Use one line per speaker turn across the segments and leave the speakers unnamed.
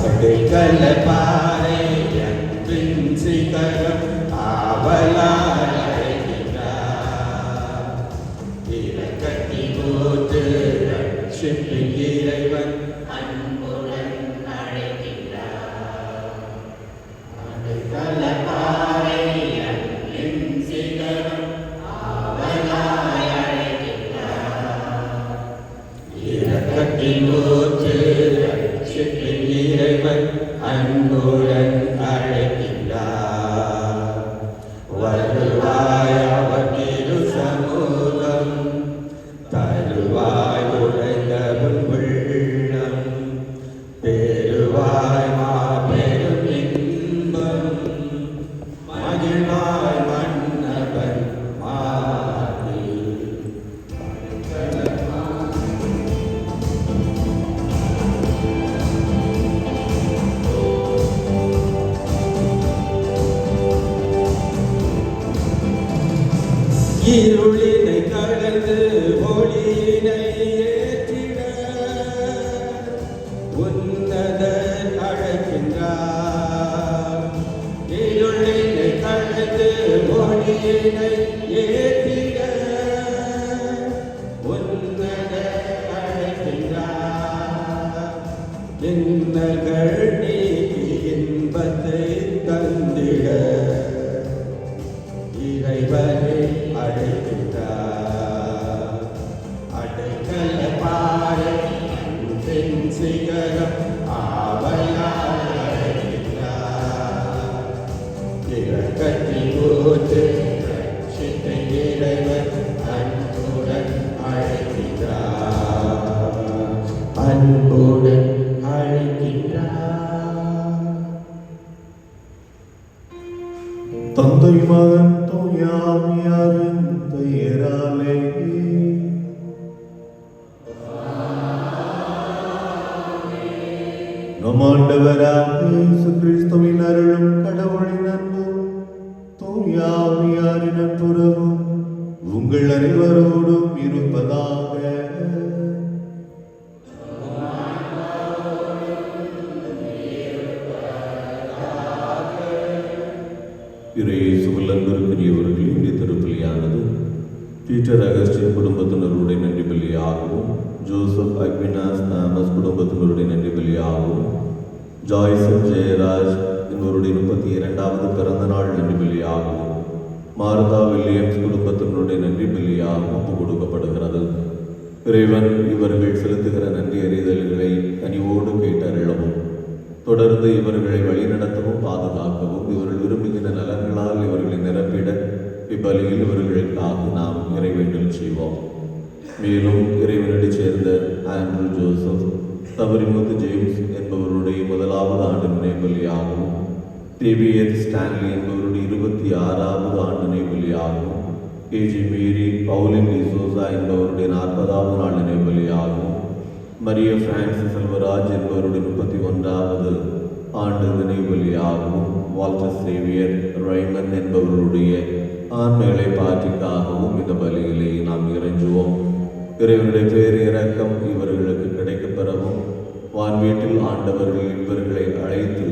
அடைக்கல பாறை அன்பின் சிகரம் ஆவலாய் அழைக்கிறார். இரக்கத்தின் ஊற்று ரட்சிப்பின் இறைவன் அன்புடன் அழைக்கிறார். அடைக்கல பாறை அன்பின் சிகரம் ஆவலாய் அழைக்கிறார். இரக்கத்தின் ஊற்று இறைவன் அன்புடன் அழைக்கின்றார். வருவாய் அவர் திரு சமூகம், தருவாய் உறைந்தவன் உள்ளம், பெறுவாய் மாபெரும் இன்பம், மகிழ்வாய் மன்னவன் மாறி. இருளினை கடந்து ஒளியினை ஏற்றிட உன்னதர் அழைக்கின்றார். இருளினை கடந்து ஒளியினை ஏற்றிட உன்னதர் அழைக்கின்றார். இன்னல்கள் நீக்கி இன்பத்தை தந்திட இறைவனை அழைக்கின்றார். அடைக்கல பாறை அன்பின் சிகரம் ஆவலாய் அழைக்கின்றார். இரக்கத்தின் ஊற்று ரட்சிப்பின் இறைவன் அன்புடன் அழைக்கின்றார். அன்புடன் அழைக்கின்றார்.
தந்தை மகன் தூயாவியாரின் பெயராலே நம் ஆண்டவராகிய இயேசு கிறிஸ்துவின் அருளும் கடவுளின் அன்பும் தூயாவியாரின் நட்புறவும் உங்கள் அனைவரோடும் இருப்பதாக. இயேசுவில் அன்பிற்குரியவர்களே, இந்த திருப்பலியானது பீட்டர் அகஸ்டின் குடும்பத்தினருடைய நன்றி பலியாகவும், ஜோசப் அக்வினாஸ் தாமஸ் குடும்பத்தினருடைய நன்றி பலியாகவும், ஜாய்சன் ஜெயராஜ் என்பவருடைய 32வது பிறந்த நாள் நன்றி பலியாகவும், மார்தா வில்லியம்ஸ் குடும்பத்தினருடைய நன்றி பலியாகவும் ஒப்புக் கொடுக்கப்படுகிறது. இறைவன் இவர்கள் செலுத்துகிற நன்றி அறிதல்களை கனிவோடு கேட்டறியவும், தொடர்ந்து இவர்களை வழிநடத்தவும் பாதுகாக்கவும், இவர்கள் விரும்புகின்ற நலன்களால் இவர்களை நிரப்பிட இப்பலியில் இவர்களுக்காக நாம் இறைவேண்டல் செய்வோம். மேலும் இறைவனடி சேர்ந்த ஆண்ட்ரூ ஜோசப், தவறிமுத்து ஜேம்ஸ் என்பவருடைய 1வது ஆண்டு நினைப்பலியாகவும், டிபிஎஸ் ஸ்டான்லி என்பவருடைய 26வது ஆண்டு நினைப்பலியாகவும், கேஜி மேரி பவுலின் டிசோசா என்பவருடைய 40வது நாள் நினைப்பலியாகவும், மரிய பிரான்சிஸ் செல்வராஜ் என்பவருடைய 31வது ஆண்டு நினைவுபலியாகவும், வால்டர் சேவியர் ரைமன் என்பவருடைய ஆண்மைகளை பாற்றிக்காகவும் இந்த பலியிலே நாம் இறைஞ்சுவோம். இறைவனுடைய பேர் இறக்கம் இவர்களுக்கு கிடைக்கப் பெறவும், வான்வீட்டில் ஆண்டவர்கள் இவர்களை அழைத்து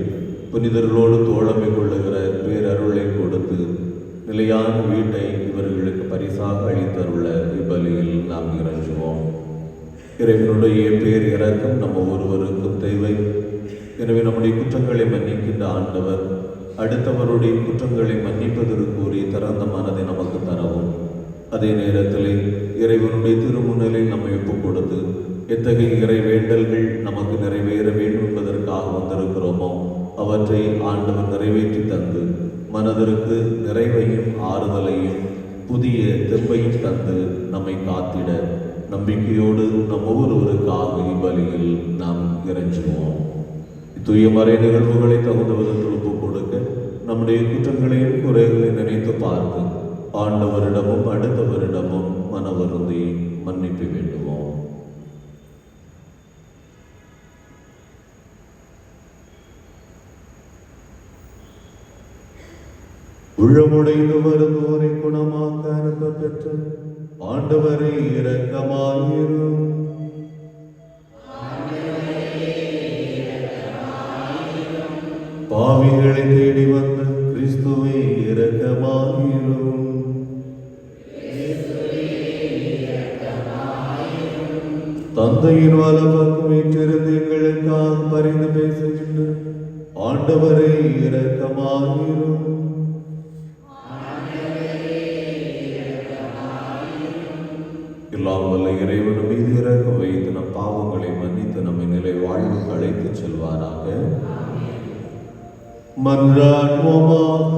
புனிதர்களோடு தோழமை கொள்ளுகிற பேரருளை கொடுத்து நிலையான வீட்டை இவர்களுக்கு பரிசாக அளித்தருள்ள இப்பலியில் நாம் இறைஞ்சுவோம். இறைவனுடைய பேர் இறக்கம் நம்ம ஒருவருக்கும் தேவை. எனவே நம்முடைய குற்றங்களை மன்னிக்கின்ற ஆண்டவர் அடுத்தவருடைய குற்றங்களை மன்னிப்பதற்குரிய திறந்த மனதை நமக்கு தரவும், அதே நேரத்தில் இறைவனுடைய திருமுன்னிலை நம்மை ஒப்புக் கொடுத்து எத்தகைய இறை வேண்டல்கள் நமக்கு நிறைவேற வேண்டும் என்பதற்காக வந்திருக்கிறோமோ அவற்றை ஆண்டவர் நிறைவேற்றி தந்து மனதிற்கு நிறைவையும் ஆறுதலையும் புதிய தெம்பையும் தந்து நம்மை காத்திட நம்பிக்கையோடு நம் ஒவ்வொருவருக்காக இப்பலியில் நாம் இறைஞ்சுவோம். தூய மறை நிகழ்வுகளை தகுந்த விதத்தில் ஒப்புக் கொடுக்க நம்முடைய குற்றங்களையும் குறைகளை நினைத்து பார்த்து ஆண்டவரிடமும் அடுத்தவரிடமும் மனவருந்தி மன்னிப்பு வேண்டுவோம். உள்ளமுடைந்து வருவோரை குணமாக்க அனுப்ப பெற்ற ஆண்டவரை இரக்கமாயிரும். பாவிகளை தேடி வந்த கிறிஸ்துவே இரக்கமாயிரும். தந்தையின் வலப்பக்கம் வீற்றிருந்து எங்களுக்காக பரிந்து பேசுகின்ற ஆண்டவரே இரக்கமாயிரும். எல்லாம் வல்ல இறைவன் மீது இறக்க வைத்து நம் பாவங்களை மன்னித்து நம்மை நிலை வாழ்வுக்கு அழைத்து செல்வாராக. மன்றாடுவோமாக.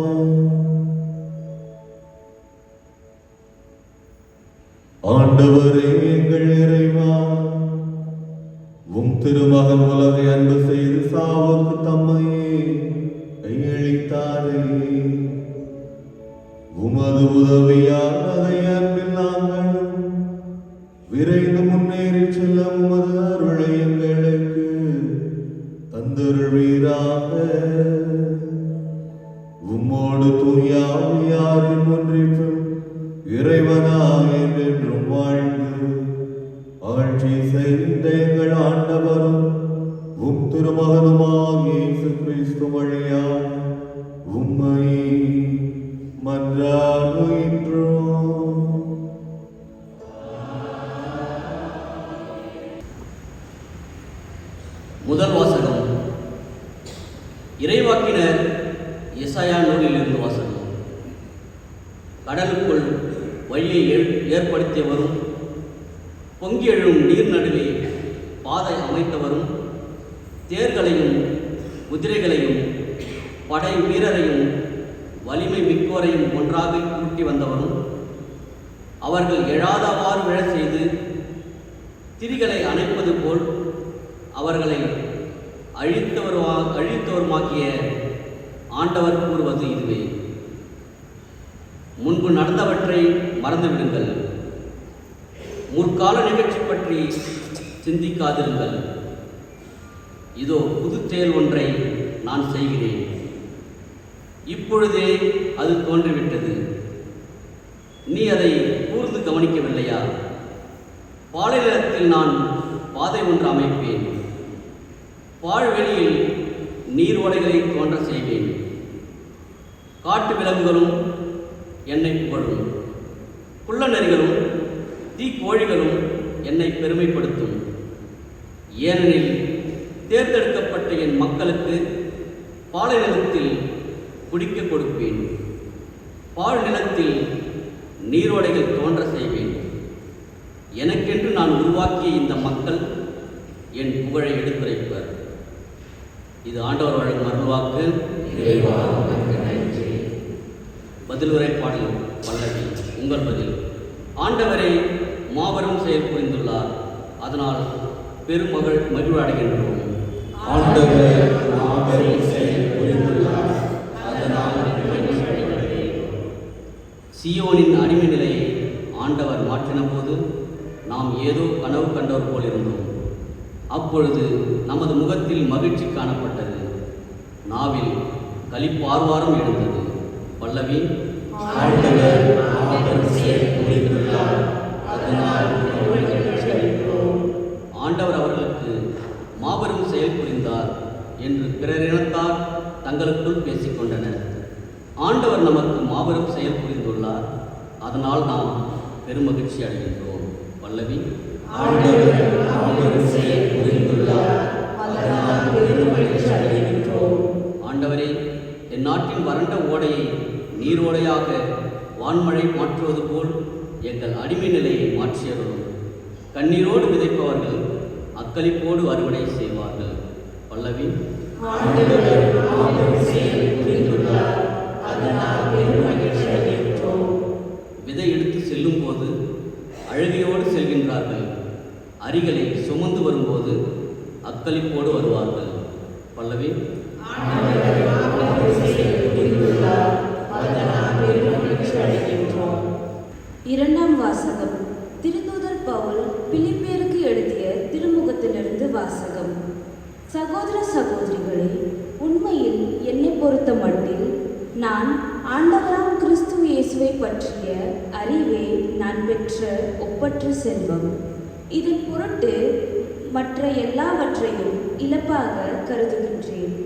ஆண்டவரே எங்கள் இறைவா, உம் திருமகன் உலகை அன்பு செய்து சாவுக்கு தம்மையே கையளித்தாரே. உமது உதவியால் அதை அன்பில் நாங்களும் விரைந்து முன்னேறி செல்ல உமது அருளை எங்களுக்கு தந்தருள்வீராக. உம்மோடு தூயாவியாரின் ஒன்றிற்கும் இறைவனாய் என்றென்றும் வாழ்ந்து ஆட்சி செய்த எங்கள் ஆண்டவரும் உம் திருமகனுமாகிய இயேசு கிறிஸ்து வழியாக உம்மை மன்றாடுகின்றோம்.
முதல் வாசகம் இறைவாக்கினர் எசாயா நூலிலிருந்து வாசகம். கடலுக்குள் வழியை ஏற்படுத்தியவரும் பொங்கி எழும் நீர் நடுவே பாதை அமைத்தவரும் தேர்களையும் குதிரைகளையும் படை வீரரையும் வலிமை மிக்கோரையும் ஒன்றாக கூட்டி வந்தவரும் அவர்கள் எழாதவாறு விழ செய்து திரிகளை அணைப்பது போல் அவர்களை அழித்தவருமாக்கிய ஆண்டவர் கூறுவது இதுவே. முன்பு நடந்தவற்றை மறந்துவிடுங்கள், முற்கால நிகழ்ச்சி பற்றி சிந்திக்காதிருங்கள். இதோ புது செயல் ஒன்றை நான் செய்கிறேன், இப்பொழுதே அது தோன்றிவிட்டது. நீ அதை கூர்ந்து கவனிக்கவில்லையா? பாலைநிலத்தில் நான் பாதை ஒன்று அமைப்பேன், பாழ்வெளியில் நீர் ஓடைகளை தோன்ற செய்வேன். காட்டு விலங்குகளும் என்னை புகழும், குள்ள நரிகளும் தீக்கோழிகளும் என்னை பெருமைப்படுத்தும். ஏனெனில் தேர்ந்தெடுக்கப்பட்ட என் மக்களுக்கு பாலை நிலத்தில் குடிக்க கொடுப்பேன், பால் நிலத்தில் நீரோடைகள் தோன்ற செய்வேன். எனக்கென்று நான் உருவாக்கிய இந்த மக்கள் என் புகழை எடுத்துரைப்பர். இது ஆண்டவர் வழங்கும் அருள்வாக்கு. பதிலுரை பாடல் பல்லவி. உங்கள் பதில். ஆண்டவரே மாபெரும் செயல் புரிந்துள்ளார், அதனால் மகிழ்வு அடைகின்றோம்.
ஆண்டவர் மாபெரும் செயல் புரிந்துள்ளார், அதனால்
சியோனின் அடிமை நிலையை ஆண்டவர் மாற்றின போது நாம் ஏதோ கனவு கண்டவர் போல் இருந்தோம். அப்பொழுது நமது முகத்தில் மகிழ்ச்சி காணப்பட்டது, நாவில் களிப்பார்வாரம் எழுந்தது. பல்லவி.
ஆண்டவர் மாபெரும் செயல் புரிந்துள்ளார், அதனால்
ஆண்டவர் அவர்களுக்கு மாபெரும் செயல் புரிந்தார் என்று பிறரினத்தார் தங்களுக்குள் பேசிக்கொண்டனர். ஆண்டவர் நமக்கு மாபெரும் செயல் புரிந்துள்ளார், அதனால் நாம் பெருமகிழ்ச்சி அடைகின்றோம். பல்லவி.
ஆண்டவர் மாபெரும் செயல் புரிந்துள்ளார், அதனால் பெருமகிழ்ச்சி அடைகின்றோம்.
ஆண்டவரே, என் நாட்டின் வறண்ட ஓடையை நீரோடையாக வான்மழை மாற்றுவது போல் எங்கள் அடிமை நிலையை மாற்றியவரும். கண்ணீரோடு விதைப்பவர்கள் அக்களிப்போடு அறுவடை செய்வார்கள். பல்லவி.
ஆண்டவர் மாபெரும் செயல் புரிந்துள்ளார், அதனால் பெருமகிழ்ச்சி அடைகின்றோம்.
விதை எடுத்து செல்லும் போது அழுகையோடு செல்கின்றார்கள், அரிகளை சுமந்து வரும்போது அக்களிப்போடு வருவார்கள். பல்லவி.
இரண்டாம் வாசகம். திருத்தூதர் பவுல் பிலிப்பியருக்கு எழுதிய திருமுகத்திலிருந்து வாசகம். சகோதர சகோதரிகளே, உண்மையில் என்னை பொறுத்த மட்டில் நான் ஆண்டவராம் கிறிஸ்து இயேசுவை பற்றிய அறிவே நான் பெற்ற ஒப்பற்ற செல்வம். இதன் பொருட்டு மற்ற எல்லாவற்றையும் இழப்பாக கருதுகின்றேன்.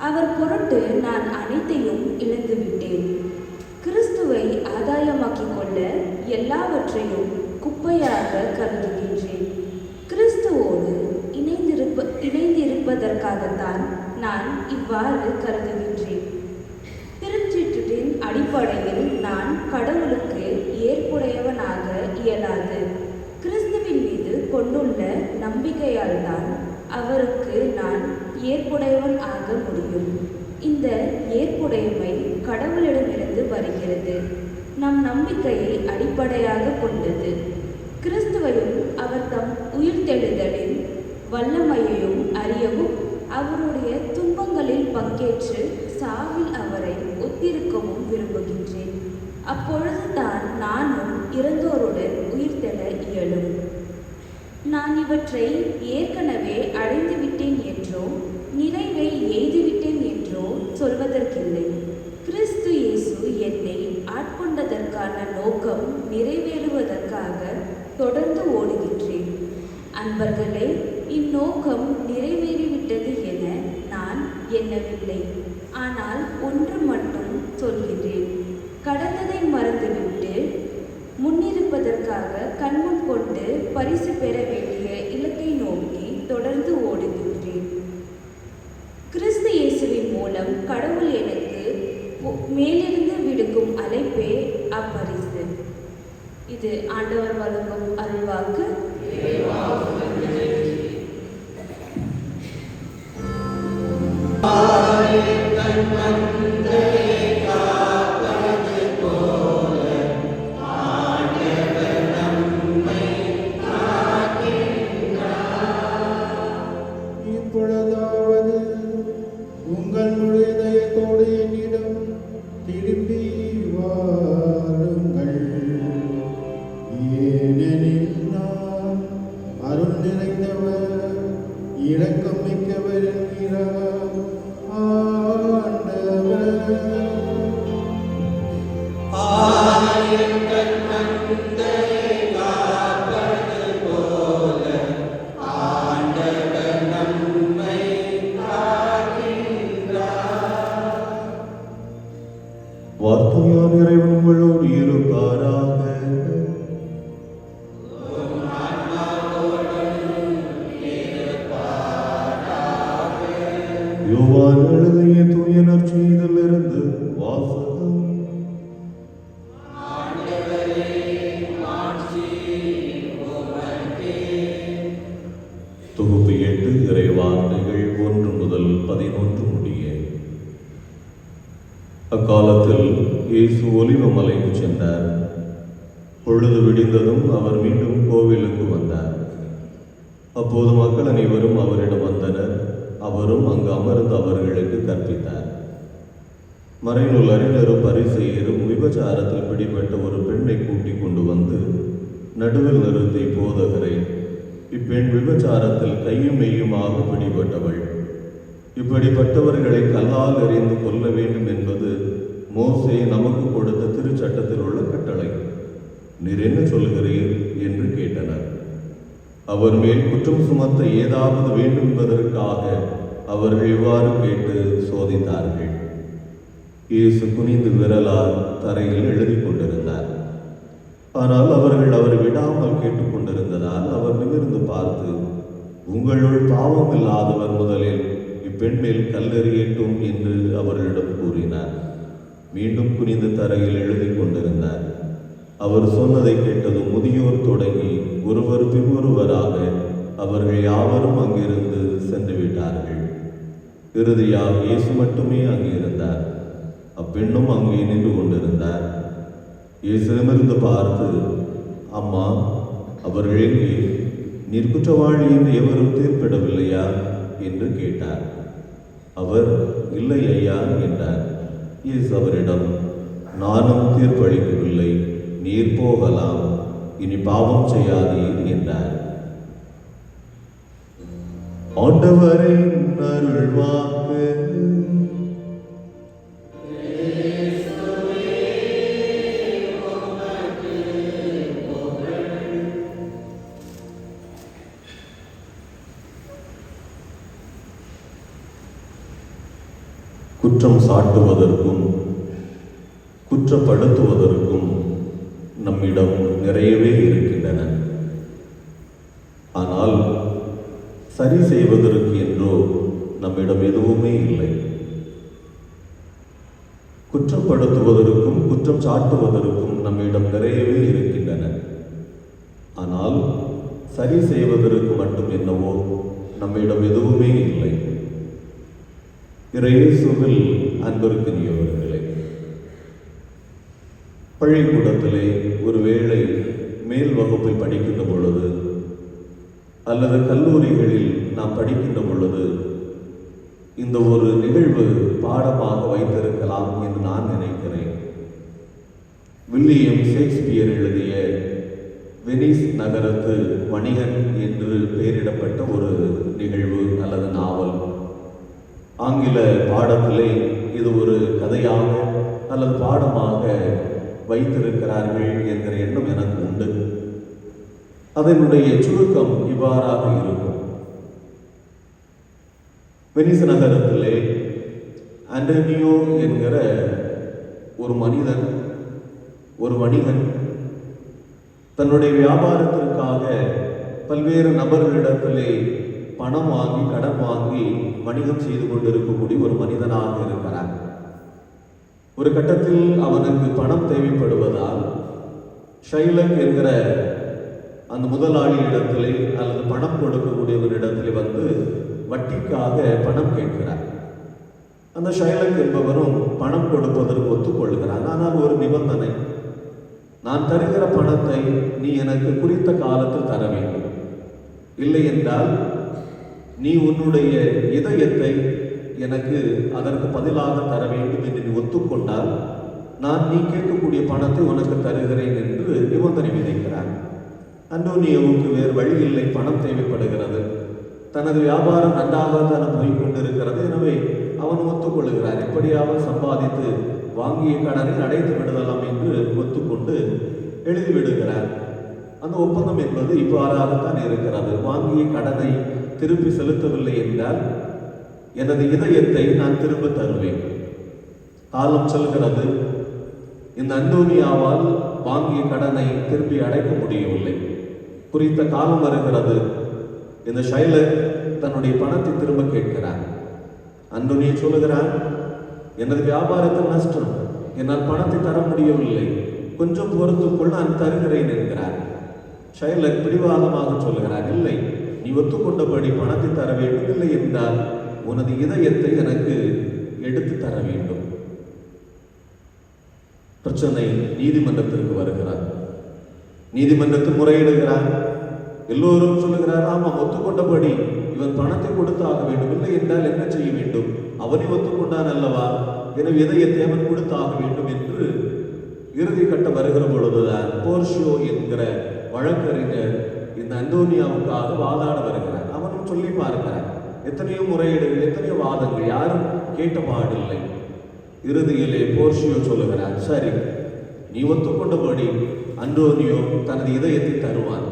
அவர் பொருட்டு நான் அனைத்தையும் இழந்துவிட்டேன். கிறிஸ்துவை ஆதாயமாக்கிக் கொள்ள எல்லாவற்றையும் குப்பையாக கருதுகின்றேன். கிறிஸ்துவோடு இணைந்திருப்பதற்காகத்தான் நான் இவ்வாறு கருதுகின்றேன். திருச்சிற்றின் அடிப்படையில் நான் கடவுளுக்கு ஏற்புடையவனாக இயலாது. கிறிஸ்துவின் மீது கொண்டுள்ள நம்பிக்கையால் தான் அவருக்கு நான் ஏற்புடையவன் ஆக முடியும். இந்த ஏற்புடைமை கடவுளிடமிருந்து வருகிறது. நம் நம்பிக்கையை அடிப்படையாக கொண்டது. கிறிஸ்துவையும் அவர் தம் உயிர்த்தெழுதலின் வல்லமையையும் அறியவும் அவருடைய துன்பங்களில் பங்கேற்று சாவில் அவரை ஒத்திருக்கவும் விரும்புகின்றேன். அப்பொழுது தான் நானும் இறந்தோருடன் உயிர்த்தெழ இயலும். நான் இவற்றை ஏற்கனவே அடைந்துவிட்டேன் என்றோ நிறைவை எய்துவிட்டேன் என்றோ சொல்வதற்கில்லை. கிறிஸ்து இயேசு என்னை ஆட்கொண்டதற்கான நோக்கம் நிறைவேறுவதற்காக தொடர்ந்து ஓடுகின்றேன். அன்பர்களே, இந்நோக்கம் நிறைவேறிவிட்டது என நான் எண்ணவில்லை. ஆனால் ஒன்று மட்டும் சொல்கிறேன். கடந்ததை மறந்துவிட்டு முன்னிருப்பதற்காக கண்முன் கொண்டு பரிசு பெற வேண்டிய இலக்கை நோக்கி தொடர்ந்து ஓடுகின்றேன். கிறிஸ்து இயேசுவின் மூலம் கடவுள் எனக்கு மேலிருந்து விடுக்கும் அழைப்பே அப்பரிசு. இது ஆண்டவர் வழங்கும் அருள்வாக்கு.
இப்பொழுதாவது உங்கள் முழு இதயத்தோடு என்னிடம் திரும்பி வாருங்கள். ஏனெனில் நான் அருள் நிறைந்தவர், இரக்கம் மிக்கவர் என்கிறார் ஆண்டவர்.
வார்த்தையால் இறைவன் உங்களோடு இருப்பாராக. யோவான் எழுதிய தூய நற்செய்தியிலிருந்து வாசகம். தொகுப்பு 8 இறை வார்த்தைகள் 1 முதல் 11 முடிய. அக்காலத்தில் இயேசு ஒலிவ மலைக்கு சென்றார். பொழுது விடிந்ததும் அவர் மீண்டும் கோவிலுக்கு வந்தார். அப்போது மக்கள் அனைவரும் அவரிடம் வந்தனர். அவரும் அங்கு அமர்ந்து அவர்களுக்கு கற்பித்தார். மறைநூல் அறிஞரும் பரிசேயரும் விபச்சாரத்தில் பிடிபட்ட ஒரு பெண்ணை கூட்டிக் கொண்டு வந்து நடுவில் நிறுத்தி, போதகரை, இப்பெண் விபச்சாரத்தில் கையும் மெய்யுமாக பிடிபட்டவள். இப்படிப்பட்டவர்களை கல்லால் எறிந்து கொல்ல வேண்டும் என்பது மோசே நமக்கு கொடுத்த திருச்சட்டத்தில் உள்ள கட்டளை. நீர் என்ன சொல்கிறீர் என்று கேட்டனர். அவர் மேல் குற்றம் சுமத்த ஏதாவது வேண்டும் என்பதற்காக அவர்கள் இவ்வாறு கேட்டு சோதித்தார்கள். இயேசு குனிந்து விரலால் தரையில் எழுதி கொண்டிருந்தார். ஆனால் அவர்கள் அவர் விடாமல் கேட்டுக்கொண்டிருந்ததால் அவர் நிமிர்ந்து பார்த்து, உங்களுள் பாவம் இல்லாதவர் முதலில் இப்பெண் மேல் கல்லெறியட்டும் என்று அவர்களிடம் கூறினார். மீண்டும் குனிந்து தரையில் எழுதி கொண்டிருந்தார். அவர் சொன்னதை கேட்டதும் முதியோர் தொடங்கி ஒருவர் பின்வருவராக அவர்கள் யாவரும் அங்கிருந்து சென்று விட்டார்கள். இறுதியாக இயேசு மட்டுமே அங்கே இருந்தார். அப்பெண்ணும் அங்கே நின்று கொண்டிருந்தார். இயேசு நிமிர்ந்து பார்த்து, அம்மா, அவர்கள் எங்கே? நீர் குற்றவாளி என்று எவரும் தீர்ப்பிடவில்லையா என்று கேட்டார். அவர், இல்லை ஐயா என்றார். இயேசு அவரிடம், நானும் தீர்ப்பளிக்கவில்லை, நீர் போகலாம், இனி பாவம் செய்யாதீர் என்றார். ஆண்டவரின் அருள்வாக்கு. குற்றம் சாட்டுவதற்கும் குற்றப்படுத்துவதற்கும் நம்மிடம் நிறையவே இருக்கின்றன. ஆனால் சரி செய்வதற்கு என்றோ நம்மிடம் எதுவுமே இல்லை. குற்றப்படுத்துவதற்கும் குற்றம் சாட்டுவதற்கும் நம்மிடம் நிறையவே இருக்கின்றன. ஆனால் சரி செய்வதற்கு மட்டும் என்னவோ நம்மிடம் எதுவுமே இல்லை. இயேசுவில் அன்பிற்குரியவர்களே, பள்ளிக்கூடத்திலே ஒருவேளை மேல் வகுப்பில் படிக்கின்ற பொழுது அல்லது கல்லூரிகளில் நாம் படிக்கின்ற பொழுது இந்த ஒரு நிகழ்வு பாடமாக வைத்திருக்கலாம் என்று நான் நினைக்கிறேன். வில்லியம் ஷேக்ஸ்பியர் எழுதிய வெனிஸ் நகரத்து வணிகன் என்று பெயரிடப்பட்ட ஒரு நிகழ்வு அல்லது நாவல். ஆங்கில பாடத்திலே இது ஒரு கதையாக அல்லது பாடமாக வைத்திருக்கிறார்கள் என்கிற எண்ணம் எனக்கு உண்டு. அதனுடைய சுருக்கம் இவ்வாறாக இருக்கும். வெனிஸ் நகரத்திலே ஆண்டனியோ என்கிற ஒரு மனிதன், ஒரு வணிகன், தன்னுடைய வியாபாரத்திற்காக பல்வேறு நபர்களிடத்திலே பணம் வாங்கி கடன் வாங்கி வணிகம் செய்து கொண்டிருக்கக்கூடிய ஒரு மனிதனாக இருக்கிறார். ஒரு கட்டத்தில் அவனுக்கு பணம் தேவைப்படுவதால் ஷைலக் என்கிற அந்த முதலாளியிடத்திலே அல்லது பணம் கொடுக்கக்கூடியவரிடத்திலே வந்து வட்டிக்காக பணம் கேட்கிறார். அந்த ஷைலக் என்பவரும் பணம் கொடுப்பதற்கு ஒத்துக்கொள்கிறார். ஆனால் ஒரு நிபந்தனை, நான் தருகிற பணத்தை நீ எனக்கு குறித்த காலத்தில் தர வேண்டும், இல்லை என்றால் நீ உன்னுடைய இதயத்தை எனக்கு அதற்கு பதிலாக தர வேண்டும் என்று நீ ஒத்துக்கொண்டால் நான் நீ கேட்கக்கூடிய பணத்தை உனக்கு தருகிறேன் என்று நிபந்தனை விதிக்கிறார். அண்டோனியோவுக்கு வேறு வழி இல்லை, பணம் தேவைப்படுகிறது, தனது வியாபாரம் நன்றாக தானே போய் கொண்டிருக்கிறது. எனவே அவன் ஒத்துக்கொள்ளுகிறார். எப்படியாவது சம்பாதித்து வாங்கிய கடனை அடைத்து விடலாம் என்று ஒத்துக்கொண்டு எழுதிவிடுகிறார். அந்த ஒப்பந்தம் என்பது இவ்வாறாகத்தான் இருக்கிறது. வாங்கிய கடனை திருப்பி செலுத்தவில்லை என்றால் எனது இதயத்தை நான் திரும்ப தருவேன். காலம் செல்கிறது. இந்த அண்டோனியாவால் வாங்கிய கடனை திருப்பி அடைக்க முடியவில்லை. குறித்த காலம் வருகிறது. இந்த ஷைலக் தன்னுடைய பணத்தை திரும்ப கேட்கிறார். அண்டோனியா சொல்லுகிறார், எனது வியாபாரத்தில் நஷ்டம், என்னால் பணத்தை தர முடியவில்லை, கொஞ்சம் பொறுத்துக்குள் நான் தருகிறேன் என்கிறார். ஷைலக் பிடிவாதமாக சொல்லுகிறார், இல்லை, நீ ஒத்துக்கொண்டபடி பணத்தை தர வேண்டும், இல்லை என்றால் உனது இதயத்தை எனக்கு எடுத்து தர வேண்டும். பிரச்சனை நீதிமன்றத்திற்கு வருகிறார். நீதிமன்றத்தில் முறையிடுகிறார். எல்லோரும் சொல்லுகிறார், ஆமாம், ஒத்துக்கொண்டபடி இவன் பணத்தை கொடுத்தாக வேண்டும், இல்லை என்றால் என்ன செய்ய வேண்டும், அவனை ஒத்துக்கொண்டான் அல்லவா, எனவே இதயத்தை அவன் கொடுத்தாக வேண்டும் என்று இறுதி கட்ட வருகிற பொழுதுதான் போர்ஷியோ என்கிற வழக்கறிஞர் இந்த அண்டோனியாவுக்காக வாதாட வருகிறார். அவனும் சொல்லி பார்க்கிறார். எத்தனையோ முறையீடுகள், எத்தனையோ வாதங்கள், யாரும் கேட்ட பாடில்லை. இறுதியிலே போர்ஷியோ சொல்லுகிறார், சரி, நீ ஒத்துக்கொண்டபடி அண்டோனியோ தனது இதயத்தை தருவான்.